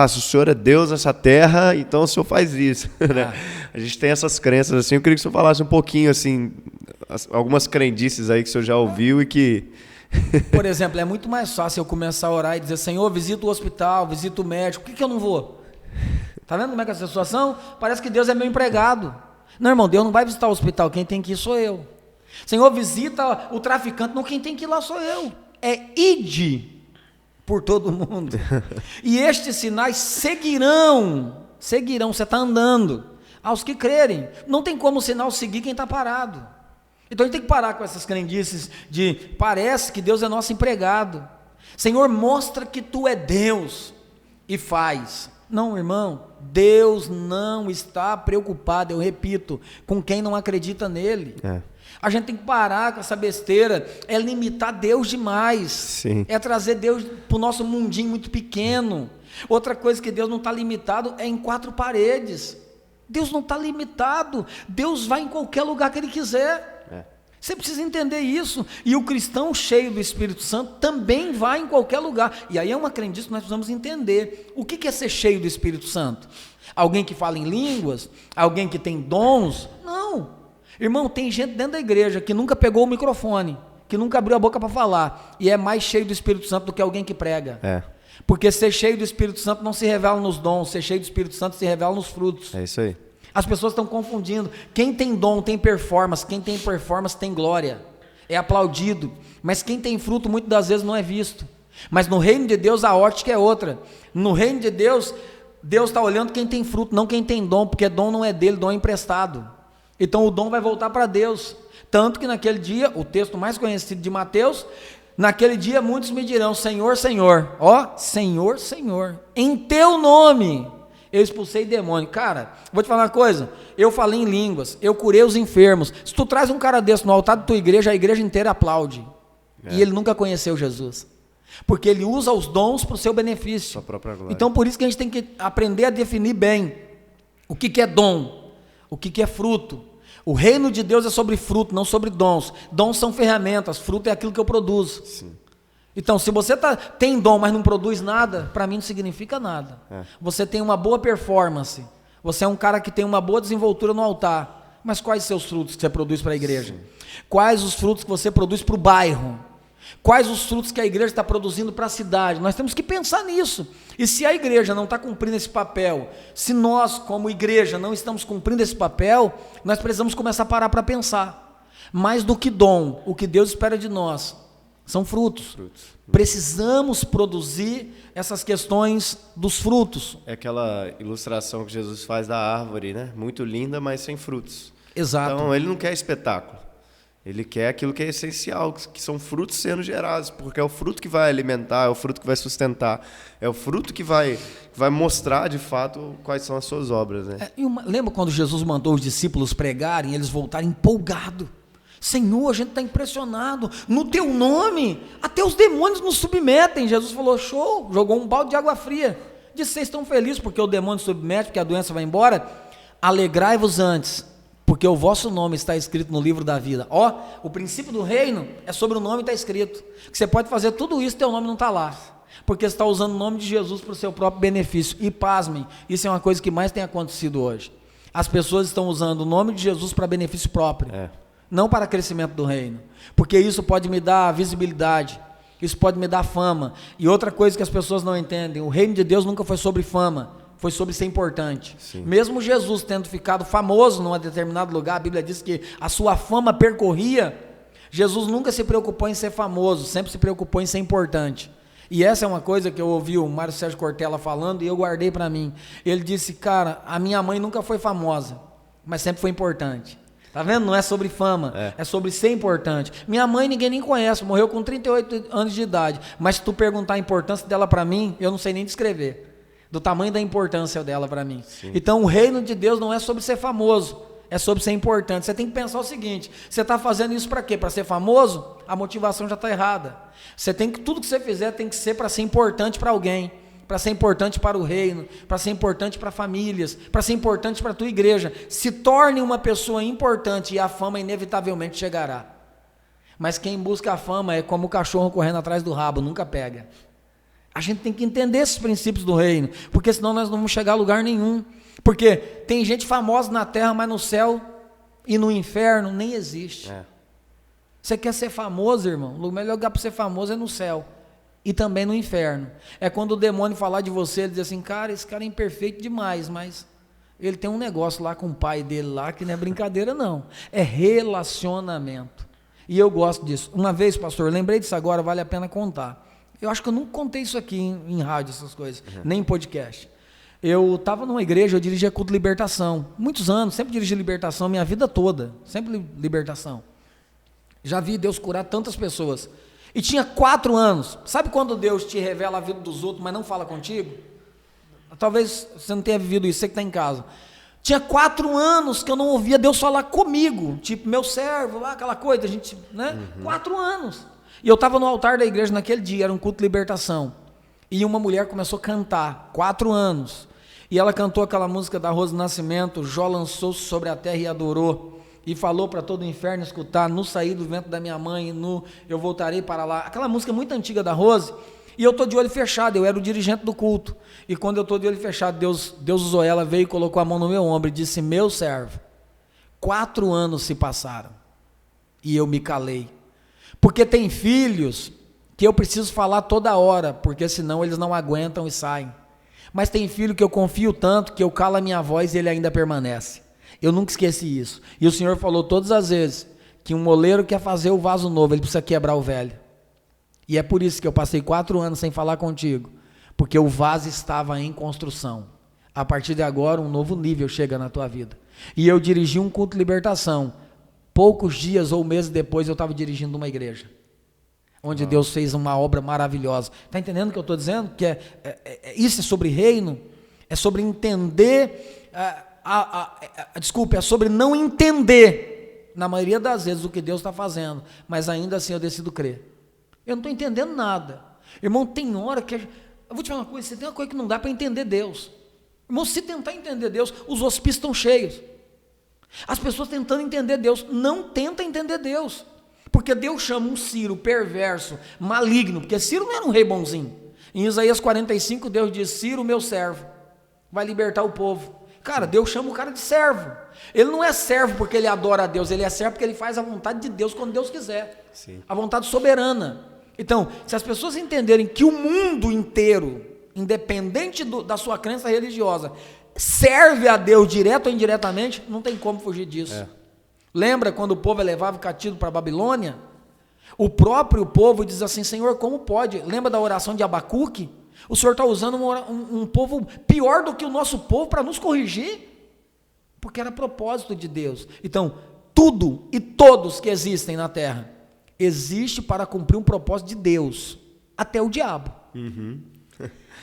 se o Senhor é Deus nessa terra, então o Senhor faz isso, né? A gente tem essas crenças assim. Eu queria que o Senhor falasse um pouquinho assim, algumas crendices aí que o Senhor já ouviu e que... Por exemplo, é muito mais fácil eu começar a orar e dizer: Senhor, visita o hospital, visita o médico, por que eu não vou? Tá vendo como é que é essa situação? Parece que Deus é meu empregado. Não, irmão, Deus não vai visitar o hospital, quem tem que ir sou eu. Senhor, visita o traficante, não, quem tem que ir lá sou eu. Ide por todo mundo. E estes sinais seguirão, você está andando, aos que crerem. Não tem como o sinal seguir quem está parado. Então a gente tem que parar com essas crendices de parece que Deus é nosso empregado. Senhor, mostra que tu é Deus e faz. Não, irmão, Deus não está preocupado, eu repito, com quem não acredita nele. A gente tem que parar com essa besteira, é limitar Deus demais. Sim. É trazer Deus para o nosso mundinho muito pequeno. Outra coisa que Deus não está limitado é em 4 paredes. Deus não está limitado, Deus vai em qualquer lugar que Ele quiser. Você precisa entender isso. E o cristão cheio do Espírito Santo também vai em qualquer lugar. E aí é uma crendice que nós precisamos entender. O que é ser cheio do Espírito Santo? Alguém que fala em línguas? Alguém que tem dons? Não. Irmão, tem gente dentro da igreja que nunca pegou o microfone, que nunca abriu a boca para falar, e é mais cheio do Espírito Santo do que alguém que prega. Porque ser cheio do Espírito Santo não se revela nos dons, ser cheio do Espírito Santo se revela nos frutos. É isso aí. As pessoas estão confundindo. Quem tem dom tem performance, quem tem performance tem glória, é aplaudido. Mas quem tem fruto muitas das vezes não é visto. Mas no reino de Deus a ótica é outra. No reino de Deus, Deus está olhando quem tem fruto, não quem tem dom, porque dom não é dele, dom é emprestado. Então o dom vai voltar para Deus. Tanto que naquele dia, o texto mais conhecido de Mateus, naquele dia muitos me dirão: Senhor, Senhor, Senhor, Senhor, em teu nome eu expulsei demônio. Cara, vou te falar uma coisa, eu falei em línguas, eu curei os enfermos. Se tu traz um cara desse no altar da tua igreja, a igreja inteira aplaude. E ele nunca conheceu Jesus, porque ele usa os dons para o seu benefício. Sua própria glória. Então por isso que a gente tem que aprender a definir bem o que é dom, o que é fruto. O reino de Deus é sobre fruto, não sobre dons. Dons são ferramentas, fruto é aquilo que eu produzo. Sim. Então, se você tem dom, mas não produz nada, para mim não significa nada. Você tem uma boa performance, você é um cara que tem uma boa desenvoltura no altar, mas quais seus frutos que você produz para a igreja? Sim. Quais os frutos que você produz para o bairro? Quais os frutos que a igreja está produzindo para a cidade? Nós temos que pensar nisso. E se a igreja não está cumprindo esse papel, se nós como igreja não estamos cumprindo esse papel, nós precisamos começar a parar para pensar. Mais do que dom, o que Deus espera de nós são frutos. Precisamos produzir essas questões dos frutos. É aquela ilustração que Jesus faz da árvore, né? Muito linda, mas sem frutos. Exato. Então ele não quer espetáculo. Ele quer aquilo que é essencial, que são frutos sendo gerados, porque é o fruto que vai alimentar, é o fruto que vai sustentar, é o fruto que vai mostrar, de fato, quais são as suas obras, né? Lembra quando Jesus mandou os discípulos pregarem, eles voltaram empolgados? Senhor, a gente está impressionado, no teu nome, até os demônios nos submetem. Jesus falou, show, jogou um balde de água fria. Disse, vocês estão felizes porque o demônio submete, porque a doença vai embora? Alegrai-vos antes, porque o vosso nome está escrito no livro da vida. O princípio do reino é sobre o nome que está escrito. Que você pode fazer tudo isso, teu nome não está lá, porque você está usando o nome de Jesus para o seu próprio benefício. E pasmem, isso é uma coisa que mais tem acontecido hoje. As pessoas estão usando o nome de Jesus para benefício próprio, não para crescimento do reino, porque isso pode me dar visibilidade, isso pode me dar fama. E outra coisa que as pessoas não entendem, o reino de Deus nunca foi sobre fama, foi sobre ser importante. Sim. Mesmo Jesus tendo ficado famoso num determinado lugar, a Bíblia diz que a sua fama percorria, Jesus nunca se preocupou em ser famoso, sempre se preocupou em ser importante. E essa é uma coisa que eu ouvi o Mário Sérgio Cortella falando e eu guardei para mim. Ele disse, cara, a minha mãe nunca foi famosa, mas sempre foi importante. Tá vendo? Não é sobre fama, é sobre ser importante. Minha mãe ninguém nem conhece, morreu com 38 anos de idade, mas se tu perguntar a importância dela para mim, eu não sei nem descrever, do tamanho da importância dela para mim. Sim. Então o reino de Deus não é sobre ser famoso, é sobre ser importante. Você tem que pensar o seguinte: você está fazendo isso para quê? Para ser famoso? A motivação já está errada. Tudo que você fizer tem que ser para ser importante para alguém, para ser importante para o reino, para ser importante para famílias, para ser importante para a tua igreja. Se torne uma pessoa importante e a fama inevitavelmente chegará. Mas quem busca a fama é como o cachorro correndo atrás do rabo, nunca pega. A gente tem que entender esses princípios do reino, porque senão nós não vamos chegar a lugar nenhum. Porque tem gente famosa na terra, mas no céu e no inferno nem existe. Você quer ser famoso, irmão? O melhor lugar para ser famoso é no céu e também no inferno. É quando o demônio falar de você, ele diz assim: cara, esse cara é imperfeito demais, mas ele tem um negócio lá com o pai dele lá, que não é brincadeira não, é relacionamento. E eu gosto disso. Uma vez, pastor, lembrei disso agora, vale a pena contar. Eu acho que eu nunca contei isso aqui em rádio, essas coisas, nem em podcast. Eu estava numa igreja, eu dirigia culto de libertação, muitos anos, sempre dirigi libertação, minha vida toda, sempre libertação. Já vi Deus curar tantas pessoas. E tinha 4 anos. Sabe quando Deus te revela a vida dos outros, mas não fala contigo? Talvez você não tenha vivido isso, você que está em casa. Tinha 4 anos que eu não ouvia Deus falar comigo, tipo, meu servo, aquela coisa, a gente, né? 4 anos. E eu estava no altar da igreja naquele dia, era um culto de libertação. E uma mulher começou a cantar, 4 anos. E ela cantou aquela música da Rose Nascimento, Jó lançou-se sobre a terra e adorou. E falou para todo o inferno escutar, no sair do ventre da minha mãe, no eu voltarei para lá. Aquela música muito antiga da Rose. E eu estou de olho fechado, eu era o dirigente do culto. E quando eu estou de olho fechado, Deus usou ela, veio e colocou a mão no meu ombro e disse: meu servo, 4 anos se passaram. E eu me calei. Porque tem filhos que eu preciso falar toda hora, porque senão eles não aguentam e saem. Mas tem filho que eu confio tanto que eu calo a minha voz e ele ainda permanece. Eu nunca esqueci isso. E o Senhor falou todas as vezes que um moleiro quer fazer o vaso novo, ele precisa quebrar o velho. E é por isso que eu passei 4 anos sem falar contigo, porque o vaso estava em construção. A partir de agora, um novo nível chega na tua vida. E eu dirigi um culto de libertação. Poucos dias ou meses depois, eu estava dirigindo uma igreja, onde Deus fez uma obra maravilhosa. Está entendendo o que eu estou dizendo? Que isso é sobre reino, é sobre entender, é sobre não entender, na maioria das vezes, o que Deus está fazendo, mas ainda assim eu decido crer. Eu não estou entendendo nada. Irmão, tem hora que... Eu vou te falar uma coisa, você tem uma coisa que não dá para entender Deus. Irmão, se tentar entender Deus, os hospícios estão cheios. As pessoas tentando entender Deus, não tenta entender Deus. Porque Deus chama um Ciro perverso, maligno, porque Ciro não era um rei bonzinho. Em Isaías 45, Deus diz: Ciro, meu servo, vai libertar o povo. Cara, Deus chama o cara de servo. Ele não é servo porque ele adora a Deus, ele é servo porque ele faz a vontade de Deus quando Deus quiser. Sim. A vontade soberana. Então, se as pessoas entenderem que o mundo inteiro, independente da sua crença religiosa, serve a Deus direto ou indiretamente, não tem como fugir disso. Lembra quando o povo é levado cativo para a Babilônia? O próprio povo diz assim: Senhor, como pode? Lembra da oração de Abacuque? O Senhor está usando um povo pior do que o nosso povo para nos corrigir? Porque era propósito de Deus. Então, tudo e todos que existem na terra existe para cumprir um propósito de Deus, até o diabo.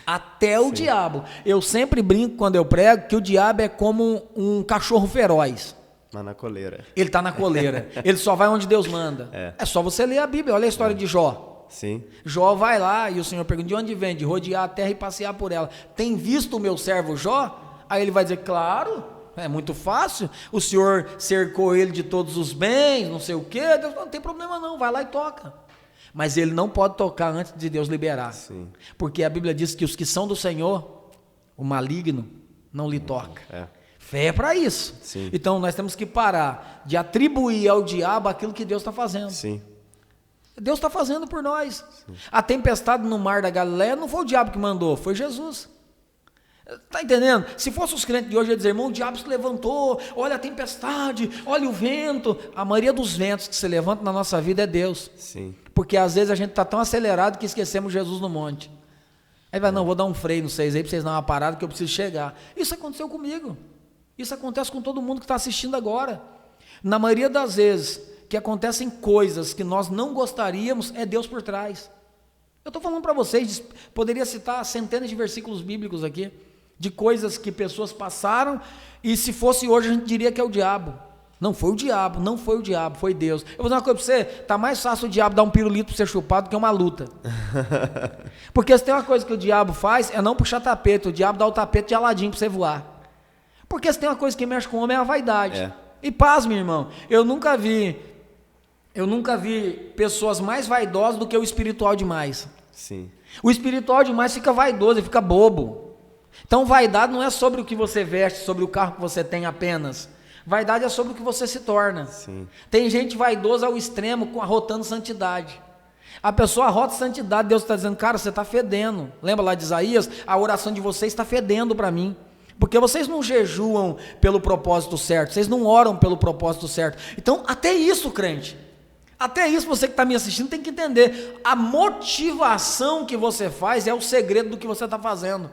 Até o diabo. Eu sempre brinco quando eu prego que o diabo é como um cachorro feroz. Mas na coleira. Ele está na coleira. Ele só vai onde Deus manda. É só você ler a Bíblia. Olha a história de Jó. Sim. Jó vai lá e o Senhor pergunta: de onde vem? De rodear a terra e passear por ela. Tem visto o meu servo Jó? Aí ele vai dizer: claro, é muito fácil. O Senhor cercou ele de todos os bens, não sei o quê. Deus, não tem problema não, vai lá e toca. Mas ele não pode tocar antes de Deus liberar. Sim. Porque a Bíblia diz que os que são do Senhor, o maligno não lhe toca. Fé é para isso. Sim. Então nós temos que parar de atribuir ao diabo aquilo que Deus está fazendo. Sim. Deus está fazendo por nós. Sim. A tempestade no mar da Galileia não foi o diabo que mandou, foi Jesus. Está entendendo? Se fosse os crentes de hoje, ia dizer: irmão, o diabo se levantou, olha a tempestade, olha o vento. A maioria dos ventos que se levantam na nossa vida é Deus. Sim. Porque às vezes a gente está tão acelerado que esquecemos Jesus no monte. Aí vai: não, vou dar um freio no vocês aí, para vocês darem uma parada que eu preciso chegar. Isso aconteceu comigo. Isso acontece com todo mundo que está assistindo agora. Na maioria das vezes que acontecem coisas que nós não gostaríamos, é Deus por trás. Eu estou falando para vocês, poderia citar centenas de versículos bíblicos aqui. de coisas que pessoas passaram, e se fosse hoje a gente diria que é o diabo. Não foi o diabo, não foi o diabo, foi Deus. Eu vou dizer uma coisa para você, tá mais fácil o diabo dar um pirulito para você chupar do que uma luta. Porque se tem uma coisa que o diabo faz, é não puxar tapete, o diabo dá o tapete de Aladim para você voar. Porque se tem uma coisa que mexe com o homem é a vaidade. E paz, meu irmão, eu nunca vi pessoas mais vaidosas do que o espiritual demais. Sim. O espiritual demais fica vaidoso, ele fica bobo. Então vaidade não é sobre o que você veste, sobre o carro que você tem apenas. Vaidade é sobre o que você se torna. Sim. Tem gente vaidosa ao extremo, arrotando santidade. A pessoa arrota santidade, Deus está dizendo, cara, você está fedendo. Lembra lá de Isaías? A oração de vocês está fedendo para mim. Porque vocês não jejuam pelo propósito certo, vocês não oram pelo propósito certo. Então, até isso, crente, até isso você que está me assistindo tem que entender. A motivação que você faz é o segredo do que você está fazendo.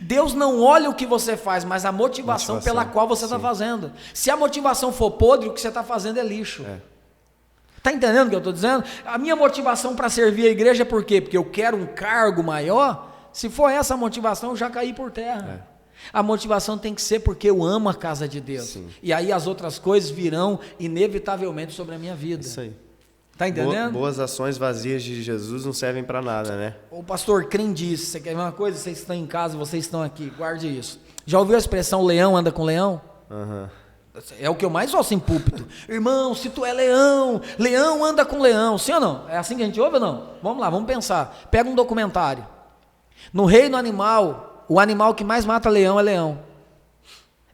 Deus não olha o que você faz, mas a motivação pela qual você está fazendo. Se a motivação for podre, o que você está fazendo é lixo. Está entendendo o que eu estou dizendo? A minha motivação para servir a igreja é por quê? Porque eu quero um cargo maior. Se for essa a motivação, eu já caí por terra. A motivação tem que ser porque eu amo a casa de Deus. Sim. E aí as outras coisas virão inevitavelmente sobre a minha vida. Isso aí. Está entendendo? Boas ações vazias de Jesus não servem para nada, né? O pastor crendice, você quer ver uma coisa? Vocês estão em casa, vocês estão aqui, guarde isso. Já ouviu a expressão leão anda com leão? É o que eu mais ouço em púlpito. Irmão, se tu é leão, leão anda com leão. Sim ou não? É assim que a gente ouve ou não? Vamos lá, vamos pensar. Pega um documentário. No reino animal, o animal que mais mata leão é leão.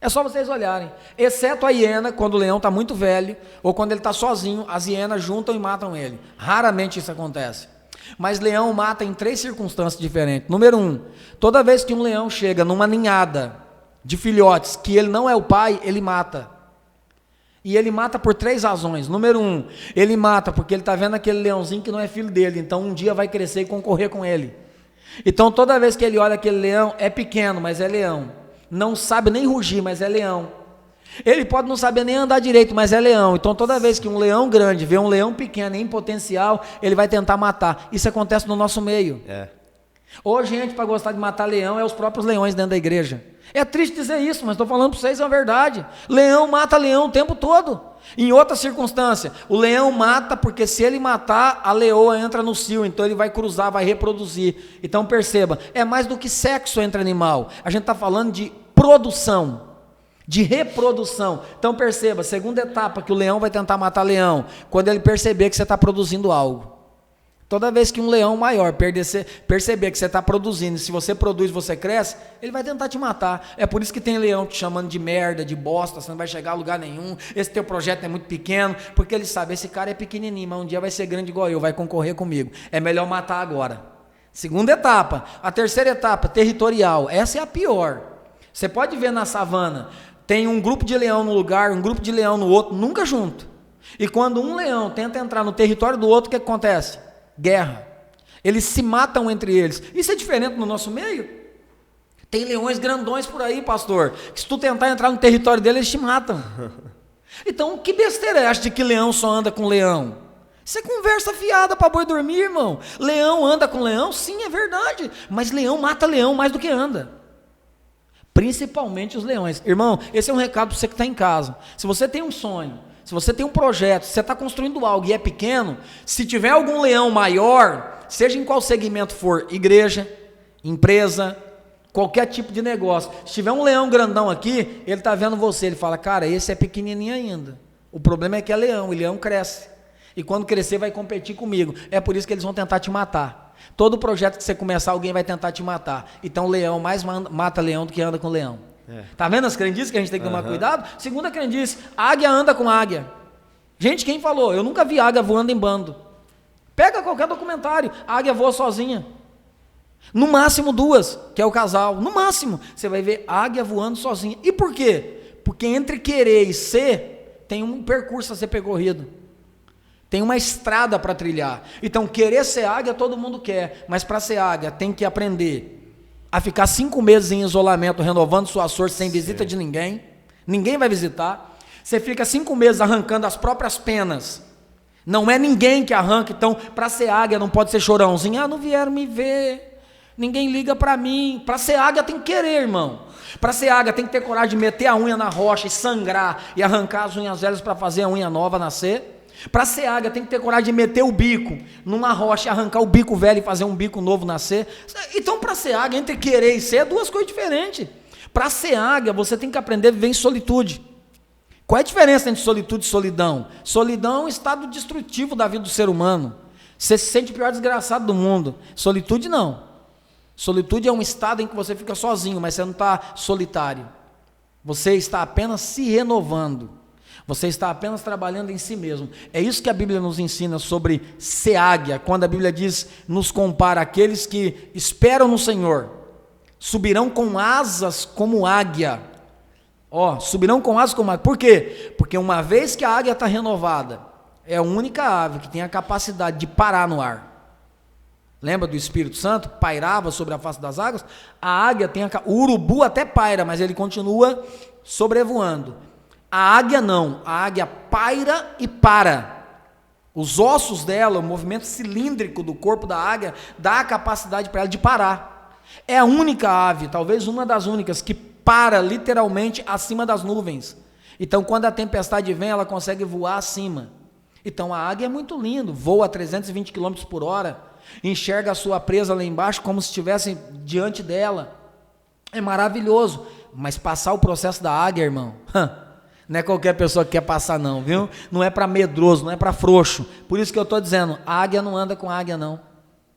É só vocês olharem, exceto a hiena, quando o leão está muito velho, ou quando ele está sozinho, as hienas juntam e matam ele. Raramente isso acontece. Mas leão mata em 3 circunstâncias diferentes. Número 1, toda vez que um leão chega numa ninhada de filhotes, que ele não é o pai, ele mata. E ele mata por 3 razões. Número 1, ele mata porque ele está vendo aquele leãozinho que não é filho dele, então um dia vai crescer e concorrer com ele. Então toda vez que ele olha aquele leão, é pequeno, mas é leão. Não sabe nem rugir, mas é leão. Ele pode não saber nem andar direito, mas é leão. Então toda vez que um leão grande vê um leão pequeno em potencial, ele vai tentar matar. Isso acontece no nosso meio. Hoje, gente, para gostar de matar leão, é os próprios leões dentro da igreja. É triste dizer isso, mas estou falando para vocês a verdade. Leão mata leão o tempo todo. Em outra circunstância, o leão mata porque se ele matar, a leoa entra no cio, então ele vai cruzar, vai reproduzir. Então perceba, é mais do que sexo entre animal. A gente está falando de produção, de reprodução. Então perceba, segunda etapa que o leão vai tentar matar leão, quando ele perceber que você está produzindo algo. Toda vez que um leão maior perceber que você está produzindo, se você produz, você cresce, ele vai tentar te matar. É por isso que tem leão te chamando de merda, de bosta, você não vai chegar a lugar nenhum, esse teu projeto é muito pequeno, porque ele sabe, esse cara é pequenininho, mas um dia vai ser grande igual eu, vai concorrer comigo. É melhor matar agora. Segunda etapa. A terceira etapa, territorial. Essa é a pior. Você pode ver na savana, tem um grupo de leão num lugar, um grupo de leão no outro, nunca junto. E quando um leão tenta entrar no território do outro, o que acontece? Guerra. Eles se matam entre eles. Isso é diferente no nosso meio? Tem leões grandões por aí, pastor, que se tu tentar entrar no território dele, eles te matam. Então, que besteira é essa de que leão só anda com leão? Isso é conversa fiada para boi dormir, irmão. Leão anda com leão? Sim, é verdade. Mas leão mata leão mais do que anda. Principalmente os leões. Irmão, esse é um recado para você que está em casa. Se você tem um sonho, se você tem um projeto, se você está construindo algo e é pequeno, se tiver algum leão maior, seja em qual segmento for, igreja, empresa, qualquer tipo de negócio, se tiver um leão grandão aqui, ele está vendo você, ele fala, cara, esse é pequenininho ainda. O problema é que é leão, e leão cresce. E quando crescer vai competir comigo. É por isso que eles vão tentar te matar. Todo projeto que você começar, alguém vai tentar te matar. Então leão mais mata leão do que anda com leão. Tá vendo as crendices que a gente tem que tomar cuidado? Segunda crendice, águia anda com águia. Gente, quem falou? Eu nunca vi águia voando em bando. Pega qualquer documentário, a águia voa sozinha. No máximo 2, que é o casal. No máximo, você vai ver águia voando sozinha. E por quê? Porque entre querer e ser, tem um percurso a ser percorrido. Tem uma estrada para trilhar. Então, querer ser águia, todo mundo quer. Mas para ser águia, tem que aprender a ficar 5 meses em isolamento, renovando sua sorte, sem visita de ninguém. Ninguém vai visitar. Você fica 5 meses arrancando as próprias penas. Não é ninguém que arranca. Então, para ser águia, não pode ser chorãozinho. Ah, não vieram me ver. Ninguém liga para mim. Para ser águia tem que querer, irmão. Para ser águia tem que ter coragem de meter a unha na rocha e sangrar e arrancar as unhas velhas para fazer a unha nova nascer. Para ser águia tem que ter coragem de meter o bico numa rocha e arrancar o bico velho e fazer um bico novo nascer. Então, para ser águia, entre querer e ser, é duas coisas diferentes. Para ser águia, você tem que aprender a viver em solitude. Qual é a diferença entre solitude e solidão? Solidão é um estado destrutivo da vida do ser humano. Você se sente o pior desgraçado do mundo. Solitude não. Solitude é um estado em que você fica sozinho, mas você não está solitário. Você está apenas se renovando. Você está apenas trabalhando em si mesmo. É isso que a Bíblia nos ensina sobre ser águia. Quando a Bíblia diz, nos compara aqueles que esperam no Senhor, subirão com asas como águia. Subirão com asas como águia. Por quê? Porque uma vez que a águia está renovada, é a única ave que tem a capacidade de parar no ar. Lembra do Espírito Santo? Pairava sobre a face das águas. A águia tem o urubu até paira, mas ele continua sobrevoando. A águia não. A águia paira e para. Os ossos dela, o movimento cilíndrico do corpo da águia, dá a capacidade para ela de parar. É a única ave, talvez uma das únicas, que para literalmente acima das nuvens. Então, quando a tempestade vem, ela consegue voar acima. Então, a águia é muito lindo, voa a 320 km por hora, enxerga a sua presa lá embaixo como se estivesse diante dela. É maravilhoso. Mas passar o processo da águia, irmão, não é qualquer pessoa que quer passar não, viu? Não é para medroso, não é para frouxo. Por isso que eu estou dizendo, a águia não anda com águia não.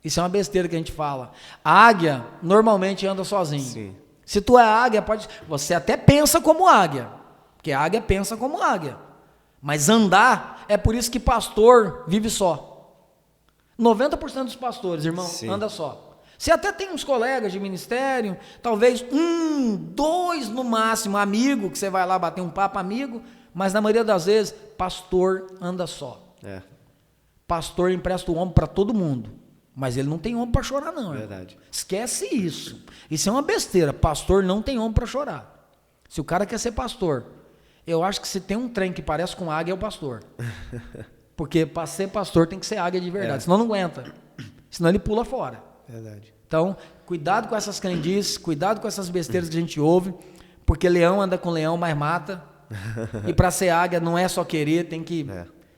Isso é uma besteira que a gente fala. A águia normalmente anda sozinho. Sim. Se tu é águia, você até pensa como águia, porque a águia pensa como águia. Mas andar, é por isso que pastor vive só. 90% dos pastores, irmão, anda só. Você até tem uns colegas de ministério, talvez 1, 2 no máximo, amigo, que você vai lá bater um papo amigo, mas na maioria das vezes, pastor anda só. Pastor empresta o ombro para todo mundo, mas ele não tem ombro para chorar não. Verdade. Esquece isso. Isso é uma besteira. Pastor não tem ombro para chorar. Se o cara quer ser pastor, eu acho que se tem um trem que parece com águia, é o pastor. Porque para ser pastor tem que ser águia de verdade, senão não aguenta. Senão ele pula fora. Verdade. Então, cuidado com essas crendices, cuidado com essas besteiras que a gente ouve, porque leão anda com leão, mas mata. E para ser águia não é só querer, tem que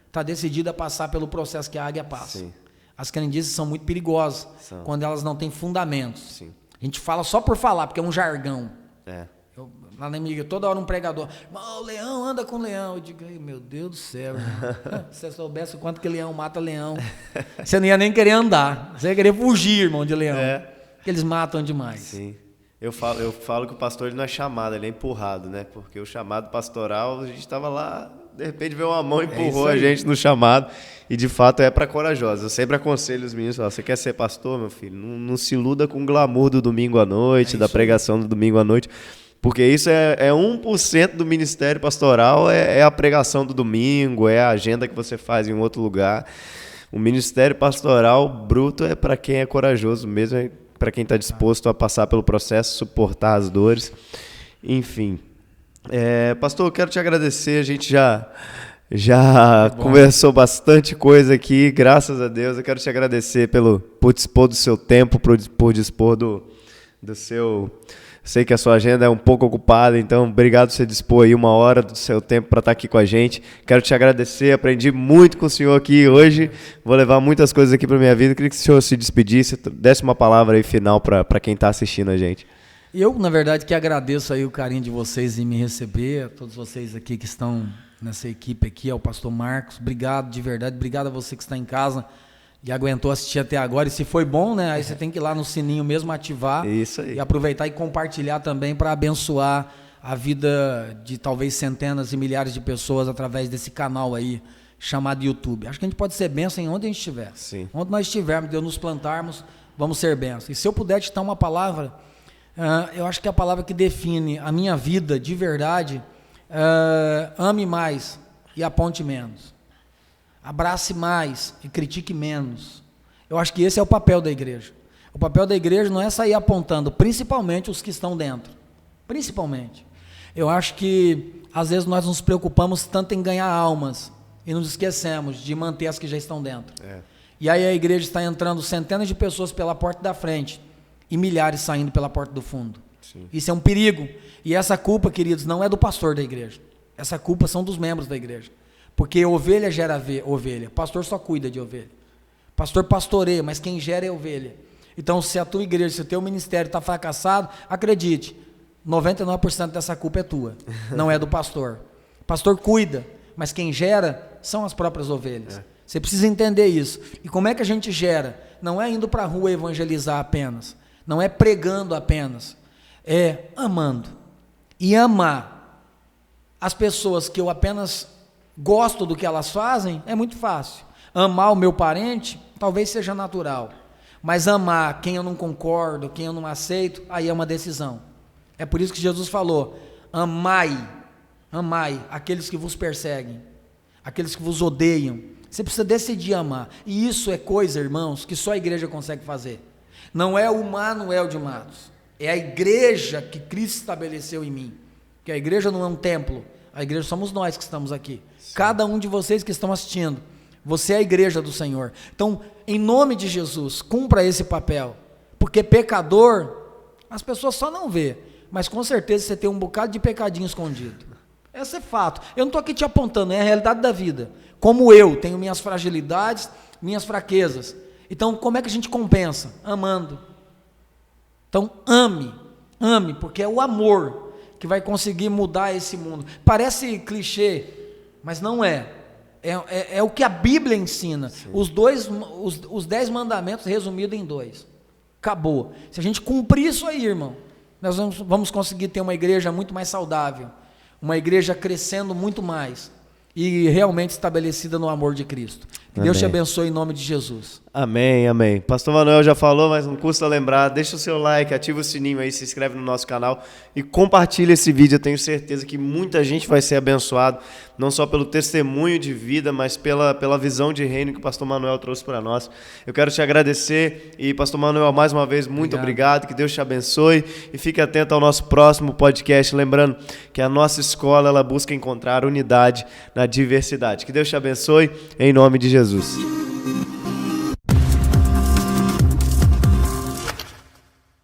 estar decidido a passar pelo processo que a águia passa. Sim. As crendices são muito perigosas quando elas não têm fundamentos. Sim. A gente fala só por falar, porque é um jargão. Lá na minha igreja, toda hora um pregador, o leão anda com leão. Eu digo, meu Deus do céu, se você soubesse o quanto que leão mata leão, você não ia nem querer andar, você ia querer fugir, irmão, de leão, porque eles matam demais. Sim. Eu falo que o pastor ele não é chamado, ele é empurrado, né? Porque o chamado pastoral, a gente estava lá, de repente veio uma mão e empurrou a gente no chamado, e de fato é para corajosos. Eu sempre aconselho os meninos, você quer ser pastor, meu filho? Não se iluda com o glamour do domingo à noite, da pregação do domingo à noite, porque isso é 1% do ministério pastoral, é a pregação do domingo, é a agenda que você faz em um outro lugar. O ministério pastoral bruto é para quem é corajoso mesmo, é para quem está disposto a passar pelo processo, suportar as dores, enfim. Pastor, eu quero te agradecer, a gente já conversou bastante coisa aqui, graças a Deus. Eu quero te agradecer por dispor do seu tempo, por dispor do seu... Sei que a sua agenda é um pouco ocupada, então obrigado por você dispor aí 1 hora do seu tempo para estar aqui com a gente. Quero te agradecer, aprendi muito com o senhor aqui hoje, vou levar muitas coisas aqui para minha vida. Queria que o senhor se despedisse, desse uma palavra aí final para quem está assistindo a gente. Eu, na verdade, que agradeço aí o carinho de vocês em me receber, a todos vocês aqui que estão nessa equipe aqui, ao pastor Marcos, obrigado de verdade, obrigado a você que está em casa e aguentou assistir até agora, e se foi bom, né, aí você tem que ir lá no sininho mesmo, ativar. Isso aí. E aproveitar e compartilhar também para abençoar a vida de talvez centenas e milhares de pessoas através desse canal aí, chamado YouTube. Acho que a gente pode ser bênção em onde a gente estiver. Sim. Onde nós estivermos, Deus nos plantarmos, vamos ser bênção. E se eu puder te dar uma palavra, eu acho que a palavra que define a minha vida de verdade, ame mais e aponte menos. Abrace mais e critique menos. Eu acho que esse é o papel da igreja. O papel da igreja não é sair apontando, principalmente os que estão dentro. Principalmente. Eu acho que, às vezes, nós nos preocupamos tanto em ganhar almas e nos esquecemos de manter as que já estão dentro. E aí a igreja está entrando centenas de pessoas pela porta da frente e milhares saindo pela porta do fundo. Sim. Isso é um perigo. E essa culpa, queridos, não é do pastor da igreja. Essa culpa são dos membros da igreja. Porque ovelha gera ovelha. Pastor só cuida de ovelha. Pastor pastoreia, mas quem gera é ovelha. Então, se a tua igreja, se o teu ministério está fracassado, acredite, 99% dessa culpa é tua, não é do pastor. O pastor cuida, mas quem gera são as próprias ovelhas. Você precisa entender isso. E como é que a gente gera? Não é indo para a rua evangelizar apenas, não é pregando apenas, é amando. E amar as pessoas que eu apenas gosto do que elas fazem é muito fácil. Amar o meu parente talvez seja natural, mas amar quem eu não concordo, quem eu não aceito, aí é uma decisão. É por isso que Jesus falou: amai aqueles que vos perseguem, aqueles que vos odeiam. Você precisa decidir amar. E isso é coisa, irmãos, que só a igreja consegue fazer. Não é o Manuel de Matos, é a igreja que Cristo estabeleceu em mim. Porque a igreja não é um templo, a igreja somos nós que estamos aqui. Sim. Cada um de vocês que estão assistindo, você é a igreja do Senhor. Então, em nome de Jesus, cumpra esse papel. Porque pecador, as pessoas só não vê, mas com certeza você tem um bocado de pecadinho escondido. Esse é fato. Eu não estou aqui te apontando, é a realidade da vida. Como eu tenho minhas fragilidades, minhas fraquezas. Então, como é que a gente compensa? Amando. Então, ame, porque é o amor que vai conseguir mudar esse mundo. Parece clichê, mas não é. É o que a Bíblia ensina. Os 10 mandamentos resumidos em 2. Acabou. Se a gente cumprir isso aí, irmão, nós vamos conseguir ter uma igreja muito mais saudável, uma igreja crescendo muito mais e realmente estabelecida no amor de Cristo. Que Deus te abençoe em nome de Jesus. Amém, amém. Pastor Manuel já falou, mas não custa lembrar. Deixa o seu like, ativa o sininho aí, se inscreve no nosso canal e compartilha esse vídeo. Eu tenho certeza que muita gente vai ser abençoado, não só pelo testemunho de vida, mas pela visão de reino que o pastor Manuel trouxe para nós. Eu quero te agradecer e, pastor Manuel, mais uma vez, muito obrigado. Que Deus te abençoe e fique atento ao nosso próximo podcast. Lembrando que a nossa escola, ela busca encontrar unidade na diversidade. Que Deus te abençoe em nome de Jesus.